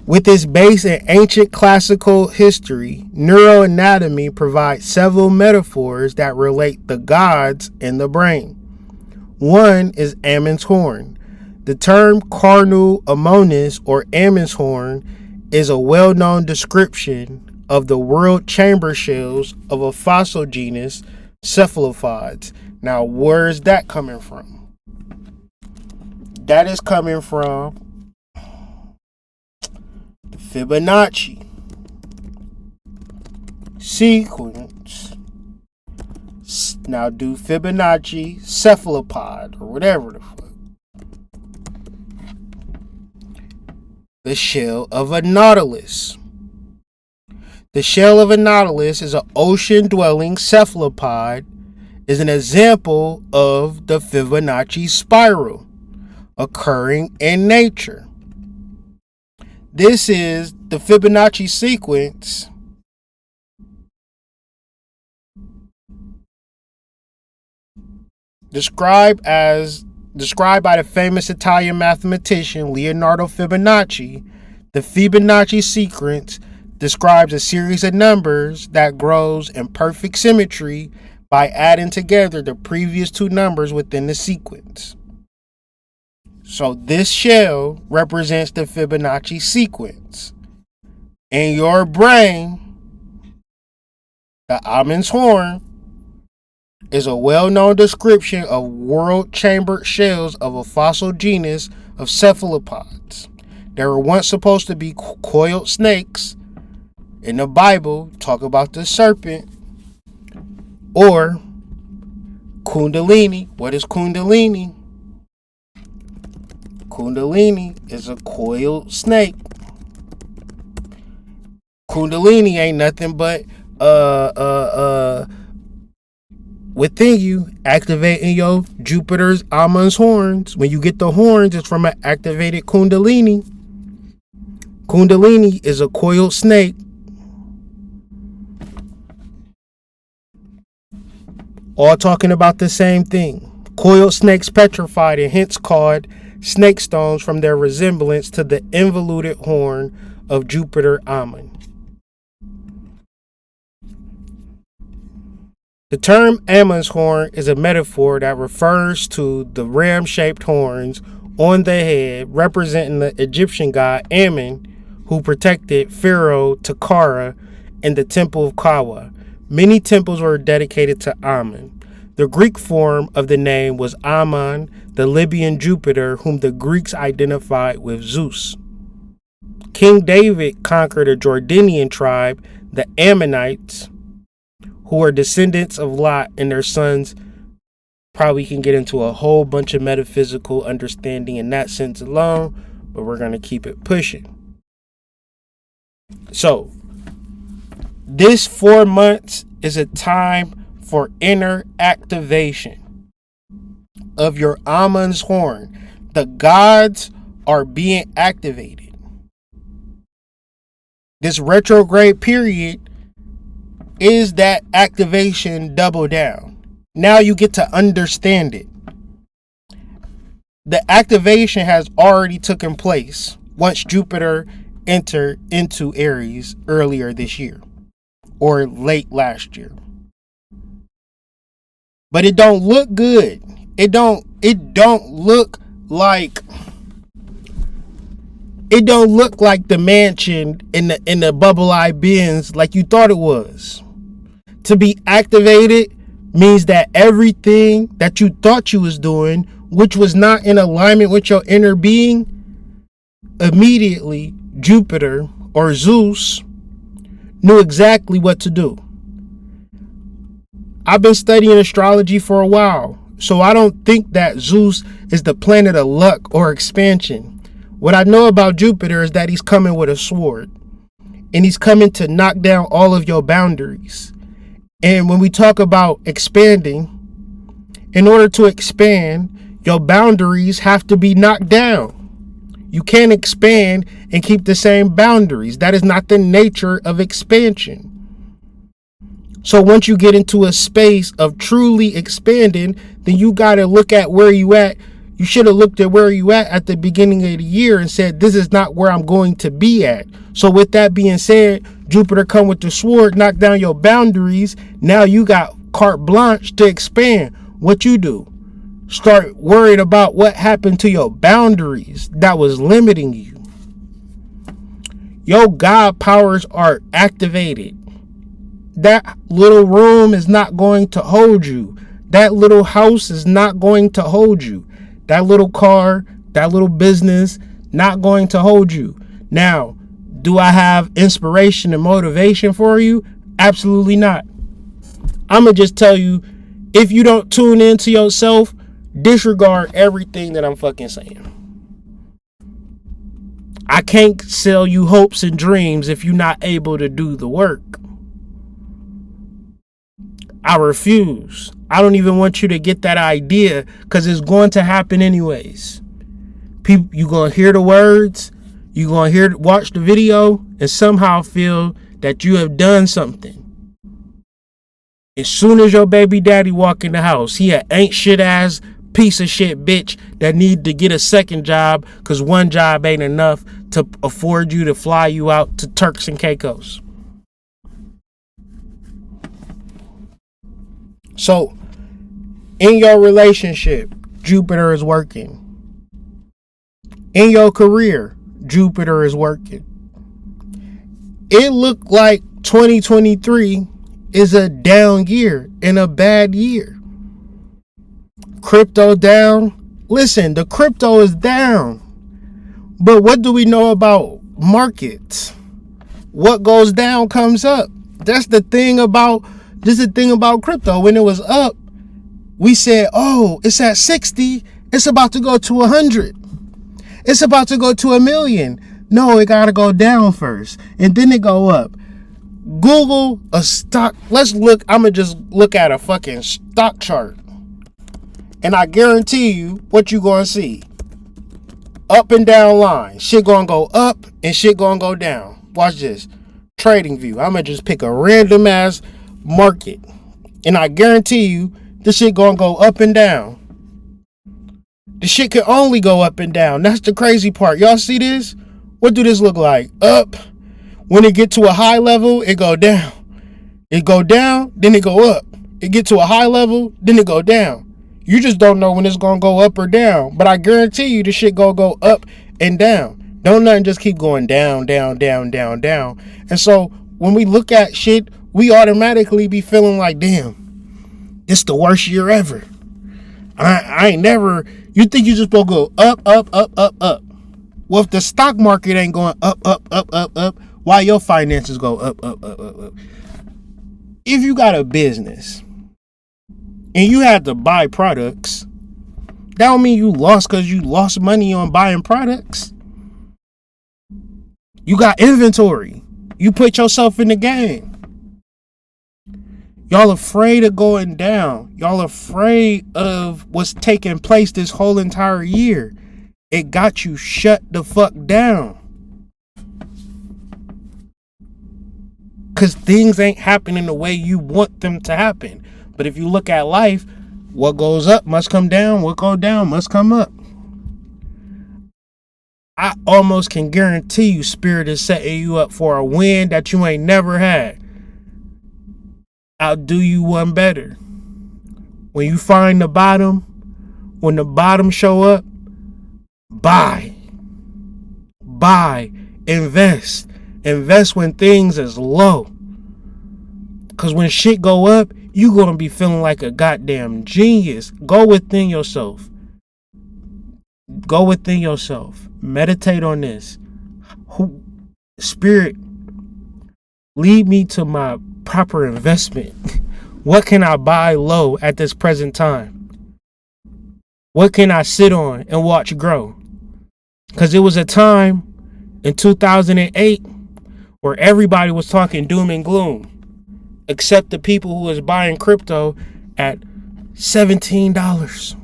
With its base in ancient classical history, neuroanatomy provides several metaphors that relate the gods and the brain. One is Ammon's horn. The term carnal ammonis or Ammon's horn is a well-known description of the world chamber shells of a fossil genus, cephalopods. Now, where is that coming from? That is coming from the Fibonacci sequence. Now do Fibonacci cephalopod or whatever the fuck. The shell of a nautilus. The shell of a nautilus is an ocean-dwelling cephalopod, is an example of the Fibonacci spiral occurring in nature. This is the Fibonacci sequence described by the famous Italian mathematician Leonardo Fibonacci. The Fibonacci sequence describes a series of numbers that grows in perfect symmetry by adding together the previous two numbers within the sequence. So this shell represents the Fibonacci sequence. In your brain, the almond's horn is a well-known description of world-chambered shells of a fossil genus of cephalopods. They were once supposed to be coiled snakes. In the Bible, talk about the serpent or Kundalini. What is Kundalini? Kundalini is a coiled snake. Kundalini ain't nothing but within you, activating your Jupiter's almond's horns. When you get the horns, it's from an activated Kundalini. Kundalini is a coiled snake. All talking about the same thing. Coiled snakes petrified and hence called snake stones from their resemblance to the involuted horn of Jupiter Ammon. The term Ammon's horn is a metaphor that refers to the ram-shaped horns on the head representing the Egyptian god Ammon, who protected Pharaoh Tekkara in the Temple of Kawa. Many temples were dedicated to Ammon. The Greek form of the name was Ammon, the Libyan Jupiter, whom the Greeks identified with Zeus. King David conquered a Jordanian tribe, the Ammonites, who are descendants of Lot and their sons. Probably can get into a whole bunch of metaphysical understanding in that sense alone, but we're going to keep it pushing. So, this 4 months is a time for inner activation of your Ammon's horn. The gods are being activated. This retrograde period is that activation double down. Now you get to understand it. The activation has already taken place once Jupiter entered into Aries earlier this year or late last year. But it don't look good. It don't look like the mansion in the bubble eye bins like you thought it was. To be activated means that everything that you thought you was doing, which was not in alignment with your inner being, immediately Jupiter or Zeus knew exactly what to do. I've been studying astrology for a while, so I don't think that Zeus is the planet of luck or expansion. What I know about Jupiter is that he's coming with a sword, and he's coming to knock down all of your boundaries. And when we talk about expanding, in order to expand, your boundaries have to be knocked down. You can't expand and keep the same boundaries. That is not the nature of expansion. So once you get into a space of truly expanding, then you got to look at where you at. You should have looked at where you at the beginning of the year and said, this is not where I'm going to be at. So with that being said, Jupiter come with the sword, knock down your boundaries. Now you got carte blanche to expand. What you do? Start worried about what happened to your boundaries that was limiting you. Your God powers are activated. That little room is not going to hold you. That little house is not going to hold you. That little car, that little business, not going to hold you. Now, do I have inspiration and motivation for you? Absolutely not. I'm going to just tell you, if you don't tune into yourself, disregard everything that I'm fucking saying. I can't sell you hopes and dreams if you're not able to do the work. I refuse. I don't even want you to get that idea because it's going to happen anyways. People, you're going to hear the words, you're going to watch the video and somehow feel that you have done something. As soon as your baby daddy walk in the house, he ain't shit ass piece of shit bitch that need to get a second job because one job ain't enough to afford you to fly you out to Turks and Caicos. So, in your relationship, Jupiter is working. In your career, Jupiter is working. It looked like 2023 is a down year and a bad year. Crypto down. Listen, the crypto is down. But what do we know about markets? What goes down comes up. This is the thing about crypto. When it was up, we said, oh, it's at 60. It's about to go to 100. It's about to go to 1,000,000. No, it got to go down first. And then it go up. Google a stock. I'm going to just look at a fucking stock chart. And I guarantee you what you going to see. Up and down line. Shit going to go up and shit going to go down. Watch this. Trading view. I'm going to just pick a random ass market. And I guarantee you this shit going to go up and down. The shit can only go up and down. That's the crazy part. Y'all see this? What do this look like? Up. When it get to a high level, it go down. It go down, then it go up. It get to a high level, then it go down. You just don't know when it's going to go up or down. But I guarantee you this shit going to go up and down. Don't nothing just keep going down, down, down, down, down. And so when we look at shit, we automatically be feeling like, damn, this the worst year ever. I ain't never, you think you just supposed to go up, up, up, up, up. Well, if the stock market ain't going up, up, up, up, up, why your finances go up, up, up, up, up? If you got a business and you had to buy products, that don't mean you lost because you lost money on buying products. You got inventory. You put yourself in the game. Y'all afraid of going down. Y'all afraid of what's taking place this whole entire year. It got you shut the fuck down. Because things ain't happening the way you want them to happen. But if you look at life, what goes up must come down. What goes down must come up. I almost can guarantee you Spirit is setting you up for a win that you ain't never had. I'll do you one better. When you find the bottom, when the bottom show up, buy, invest when things is low. Cause when shit go up, you gonna be feeling like a goddamn genius. Go within yourself. Meditate on this. Spirit, lead me to my proper investment. What can I buy low at this present time? What can I sit on and watch grow? Because it was a time in 2008 where everybody was talking doom and gloom, except the people who was buying crypto at $17.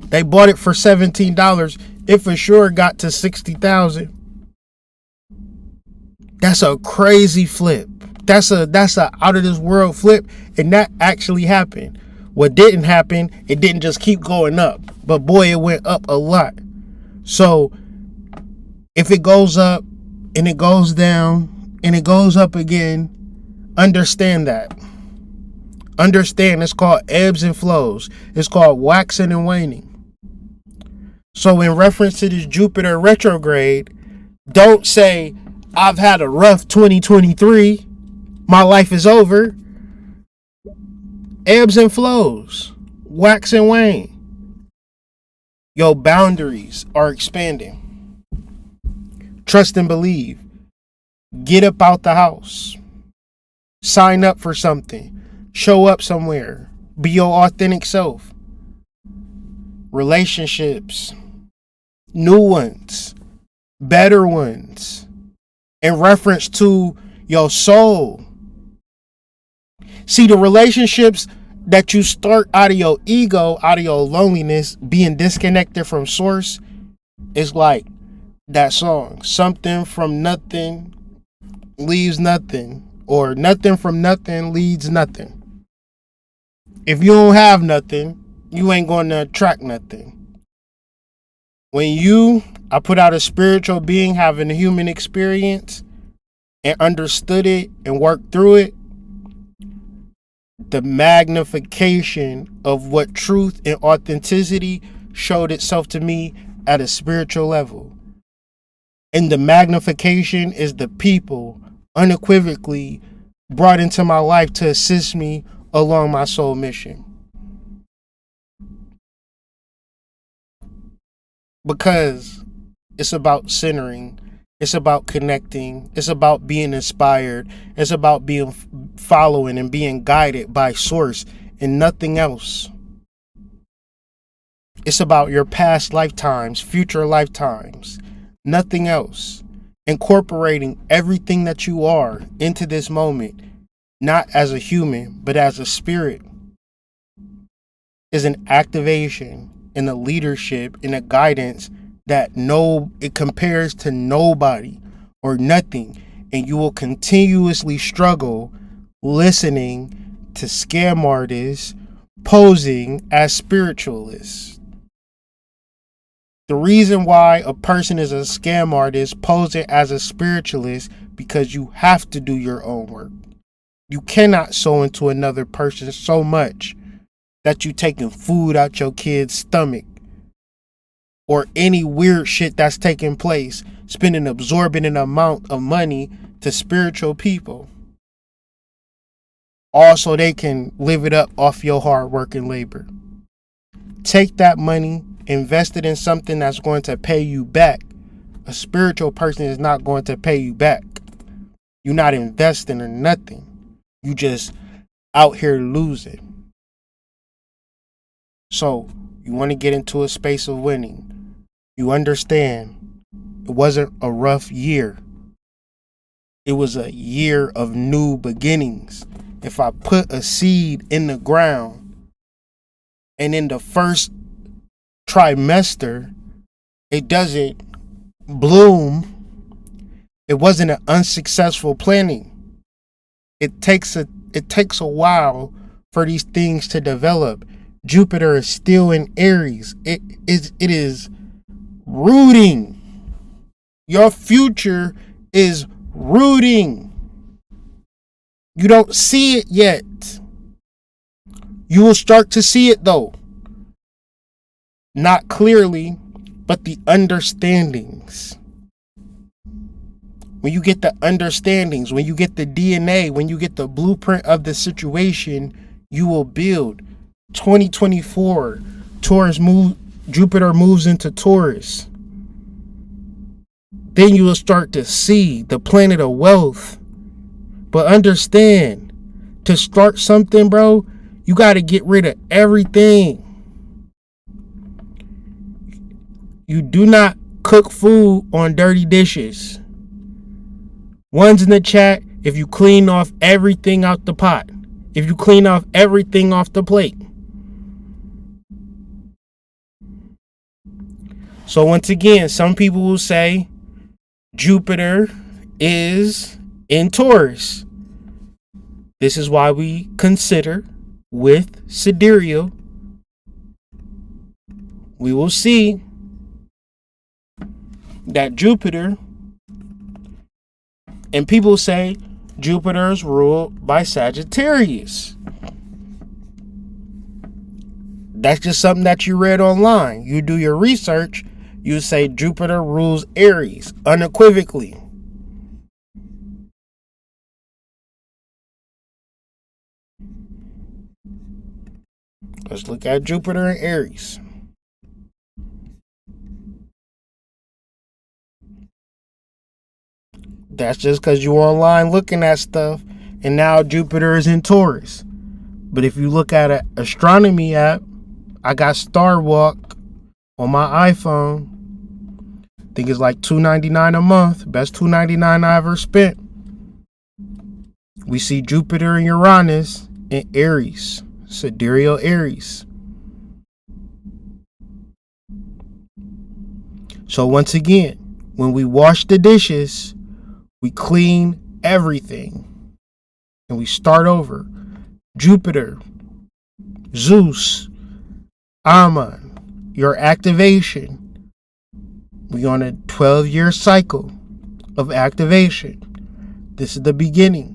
They bought it for $17. It for sure got to 60,000. That's a crazy flip. That's a out of this world flip, and that actually happened. What didn't happen, it didn't just keep going up, but boy, it went up a lot. So if it goes up and it goes down and it goes up again, understand that. Understand it's called ebbs and flows. It's called waxing and waning. So in reference to this Jupiter retrograde, don't say, I've had a rough 2023. My life is over. Ebbs and flows. Wax and wane. Your boundaries are expanding. Trust and believe. Get up out the house. Sign up for something. Show up somewhere. Be your authentic self. Relationships. New ones. Better ones. In reference to your soul. See, the relationships that you start out of your ego, out of your loneliness, being disconnected from source, is like that song. Something from nothing leaves nothing, or nothing from nothing leads nothing. If you don't have nothing, you ain't going to attract nothing. I put out a spiritual being having a human experience and understood it and worked through it, the magnification of what truth and authenticity showed itself to me at a spiritual level. And the magnification is the people unequivocally brought into my life to assist me along my soul mission. Because it's about centering, it's about connecting, it's about being inspired, it's about being following and being guided by source and nothing else. It's about your past lifetimes, future lifetimes, nothing else. Incorporating everything that you are into this moment, not as a human, but as a spirit, is an activation and a leadership and a guidance that it compares to nobody or nothing. And you will continuously struggle listening to scam artists posing as spiritualists. The reason why a person is a scam artist posing as a spiritualist, because you have to do your own work. You cannot sow into another person so much that you taking food out your kid's stomach or any weird shit that's taking place, spending absorbent amount of money to spiritual people. Also, they can live it up off your hard work and labor. Take that money, invest it in something that's going to pay you back. A spiritual person is not going to pay you back. You're not investing in nothing. You just out here losing. So you want to get into a space of winning. You understand it wasn't a rough year. It was a year of new beginnings. If I put a seed in the ground and in the first trimester it doesn't bloom, it wasn't an unsuccessful planting. It takes a while for these things to develop. Jupiter is still in Aries. It is rooting. Your future is rooting. You don't see it yet. You will start to see it though. Not clearly, but the understandings. When you get the understandings, when you get the DNA, when you get the blueprint of the situation, you will build. 2024, Jupiter moves into Taurus. Then you will start to see the planet of wealth. But understand, to start something, bro, you got to get rid of everything. You do not cook food on dirty dishes. One's in the chat, if you clean off everything out the pot. If you clean off everything off the plate. So once again, some people will say Jupiter is in Taurus. This is why we consider with sidereal, we will see that Jupiter, and people say Jupiter is ruled by Sagittarius. That's just something that you read online. You do your research, you say Jupiter rules Aries unequivocally. Let's look at Jupiter and Aries. That's just because you're online looking at stuff, and now Jupiter is in Taurus. But if you look at an astronomy app, I got Star Walk on my iPhone. I think it's like $2.99 a month. Best $2.99 I ever spent. We see Jupiter and Uranus in Aries, sidereal Aries. So once again, when we wash the dishes, we clean everything and we start over. Jupiter, Zeus, Ammon, your activation, We on a 12-year cycle of activation. This is the beginning.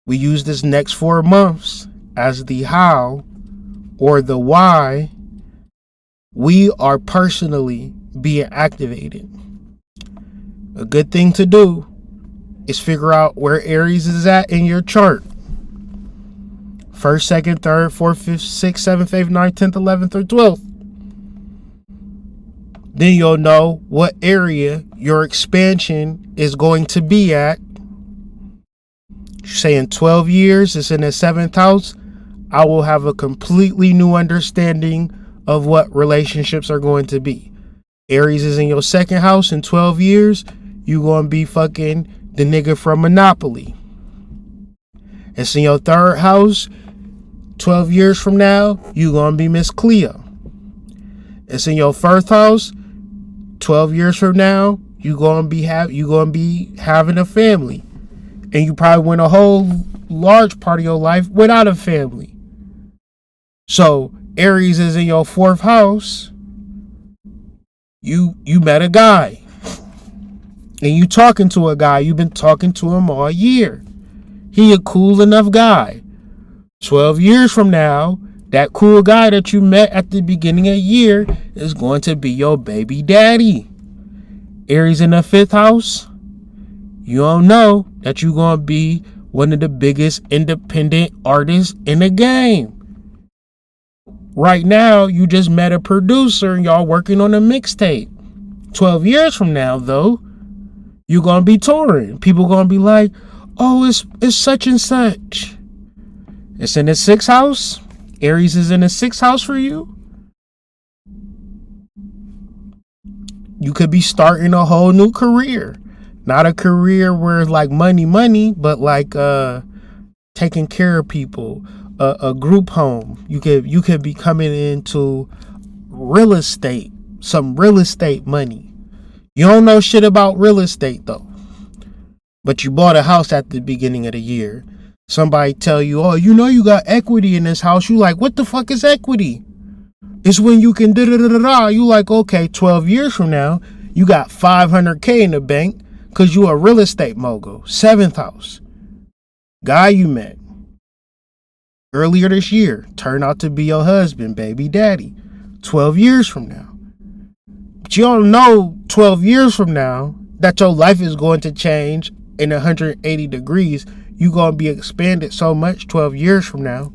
We use this next 4 months as the how or the why we are personally being activated. A good thing to do is figure out where Aries is at in your chart. 1st, 2nd, 3rd, 4th, 5th, 6th, 7th, 8th, 9th, 10th, 11th, or 12th. Then you'll know what area your expansion is going to be at. Say in 12 years, it's in the 7th house. I will have a completely new understanding of what relationships are going to be. Aries is in your 2nd house. In 12 years, you going to be fucking the nigga from Monopoly. It's in your 3rd house. 12 years from now, you going to be Miss Cleo. It's in your 1st house. 12 years from now, you going to be having a family. And you probably went a whole large part of your life without a family. So Aries is in your 4th house. You met a guy. And you talking to a guy. You've been talking to him all year. He a cool enough guy. 12 years from now, that cool guy that you met at the beginning of the year is going to be your baby daddy. Aries in the 5th house. You don't know that you're going to be one of the biggest independent artists in the game. Right now, you just met a producer and y'all working on a mixtape. 12 years from now, though, you're going to be touring. People going to be like, oh, it's such and such. It's in the 6th house. Aries is in the 6th house for you. You could be starting a whole new career. Not a career where it's like money, but like taking care of people, a group home. You could be coming into real estate, some real estate money. You don't know shit about real estate though, but you bought a house at the beginning of the year. Somebody tell you, oh, you know you got equity in this house. You like, what the fuck is equity? It's when you can da-da-da-da-da. You like, okay, 12 years from now, you got $500K in the bank because you a real estate mogul. 7th house. Guy you met earlier this year turned out to be your husband, baby daddy. 12 years from now. But you don't know 12 years from now that your life is going to change in 180 degrees. You're going to be expanded so much 12 years from now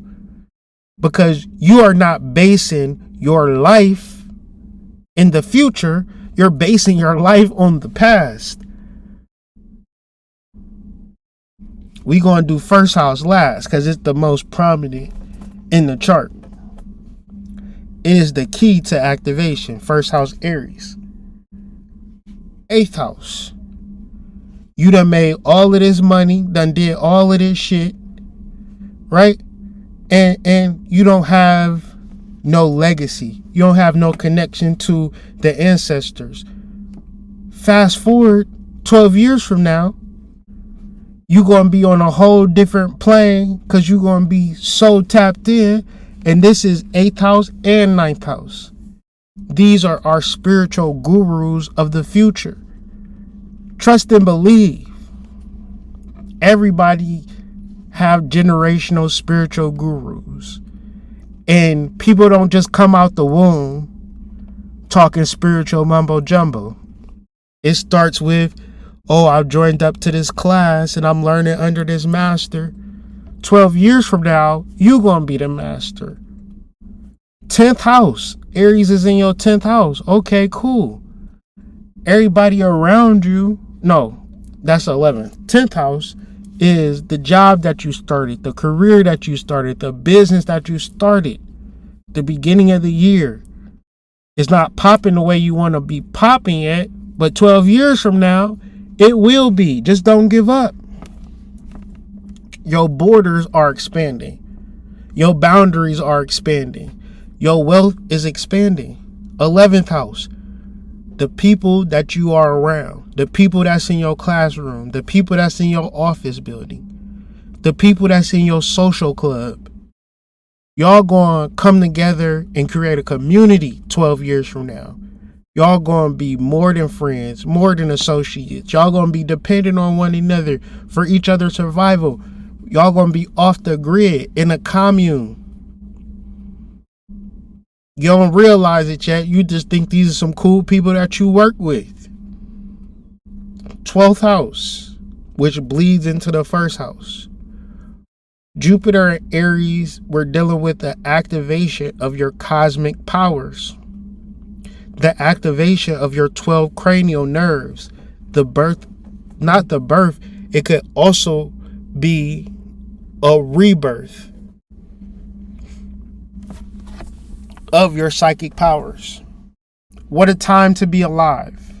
because you are not basing your life in the future. You're basing your life on the past. We're going to do 1st house last because it's the most prominent in the chart. It is the key to activation. 1st house, Aries. 8th house. You done made all of this money, done did all of this shit, right? And you don't have no legacy. You don't have no connection to the ancestors. Fast forward 12 years from now, you're going to be on a whole different plane because you're going to be so tapped in. And this is 8th house and 9th house. These are our spiritual gurus of the future. Trust and believe. Everybody have generational spiritual gurus. And people don't just come out the womb talking spiritual mumbo jumbo. It starts with, oh, I've joined up to this class and I'm learning under this master. 12 years from now, you're going to be the master. 10th house. Aries is in your 10th house. Okay, cool. Everybody around you. No, that's 11th. 10th house is the job that you started, the career that you started, the business that you started. The beginning of the year. It's not popping the way you want to be popping it, but 12 years from now, it will be. Just don't give up. Your borders are expanding. Your boundaries are expanding. Your wealth is expanding. 11th house. The people that you are around, the people that's in your classroom, the people that's in your office building, the people that's in your social club. Y'all gonna come together and create a community 12 years from now. Y'all gonna be more than friends, more than associates. Y'all gonna be dependent on one another for each other's survival. Y'all gonna be off the grid in a commune. You don't realize it yet. You just think these are some cool people that you work with. 12th house, which bleeds into the first house. Jupiter and Aries, we're dealing with the activation of your cosmic powers. The activation of your 12 cranial nerves. The birth, not the birth, it could also be a rebirth of your psychic powers. What a time to be alive.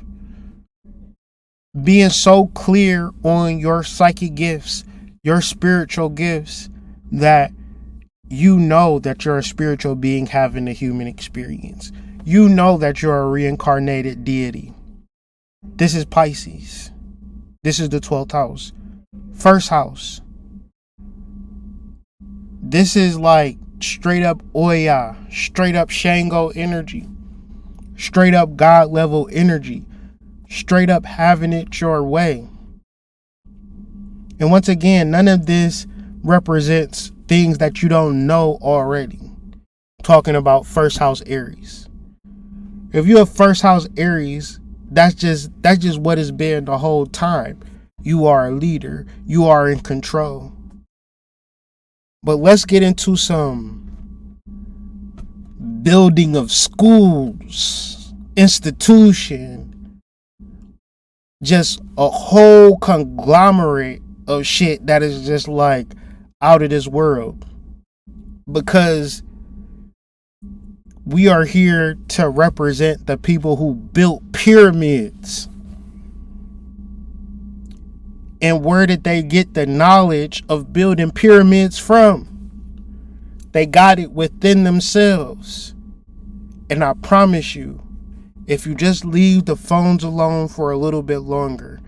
Being so clear on your psychic gifts, your spiritual gifts, that you know that you're a spiritual being having a human experience. You know that you're a reincarnated deity. This is Pisces. This is the 12th house. First house. This is like straight up Oya, straight up Shango energy, straight up God level energy, straight up having it your way. And once again, none of this represents things that you don't know already. Talking about first house Aries. If you have first house Aries, that's just what it's been the whole time. You are a leader. You are in control. But let's get into some building of schools, institution, just a whole conglomerate of shit that is just like out of this world. Because we are here to represent the people who built pyramids. And where did they get the knowledge of building pyramids from? They got it within themselves. And I promise you, if you just leave the phones alone for a little bit longer,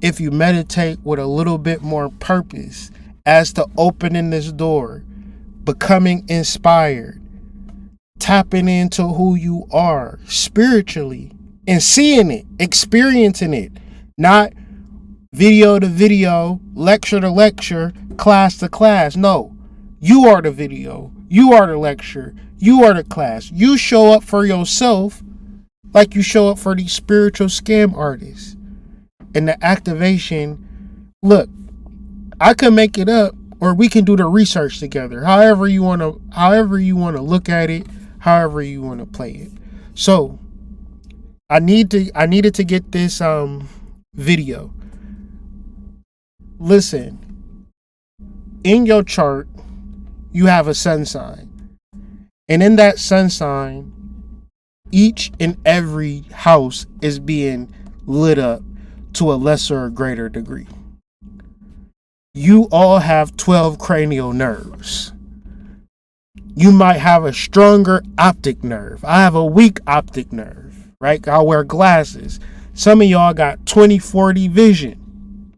if you meditate with a little bit more purpose as to opening this door, becoming inspired, tapping into who you are spiritually and seeing it, experiencing it, not video to video, lecture to lecture, class to class. No, you are the video, you are the lecture, you are the class. You show up for yourself like you show up for these spiritual scam artists. And the activation, look, I can make it up or we can do the research together. However you want to look at it, however you want to play it. So I needed to get this video. Listen, in your chart, you have a sun sign. And in that sun sign, each and every house is being lit up to a lesser or greater degree. You all have 12 cranial nerves. You might have a stronger optic nerve. I have a weak optic nerve, right? I wear glasses. Some of y'all got 20/40 vision.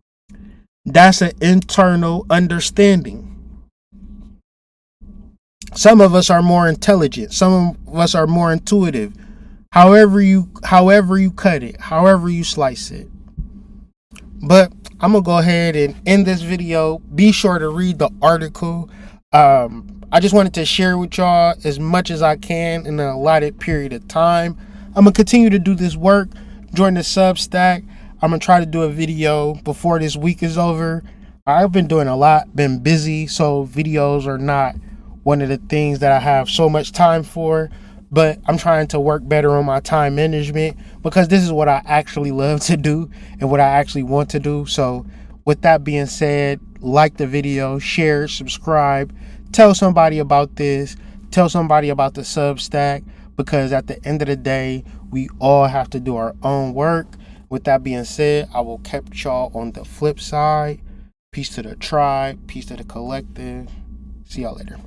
That's an internal understanding. Some of us are more intelligent. Some of us are more intuitive. However you cut it, however you slice it. But I'm going to go ahead and end this video. Be sure to read the article. I just wanted to share with y'all as much as I can in an allotted period of time. I'm going to continue to do this work. Join the Substack. I'm going to try to do a video before this week is over. I've been doing a lot, been busy, so videos are not one of the things that I have so much time for. But I'm trying to work better on my time management because this is what I actually love to do and what I actually want to do. So with that being said, like the video, share, subscribe, tell somebody about this, tell somebody about the Substack, because at the end of the day, we all have to do our own work. With that being said, I will catch y'all on the flip side. Peace to the tribe, peace to the collective. See y'all later.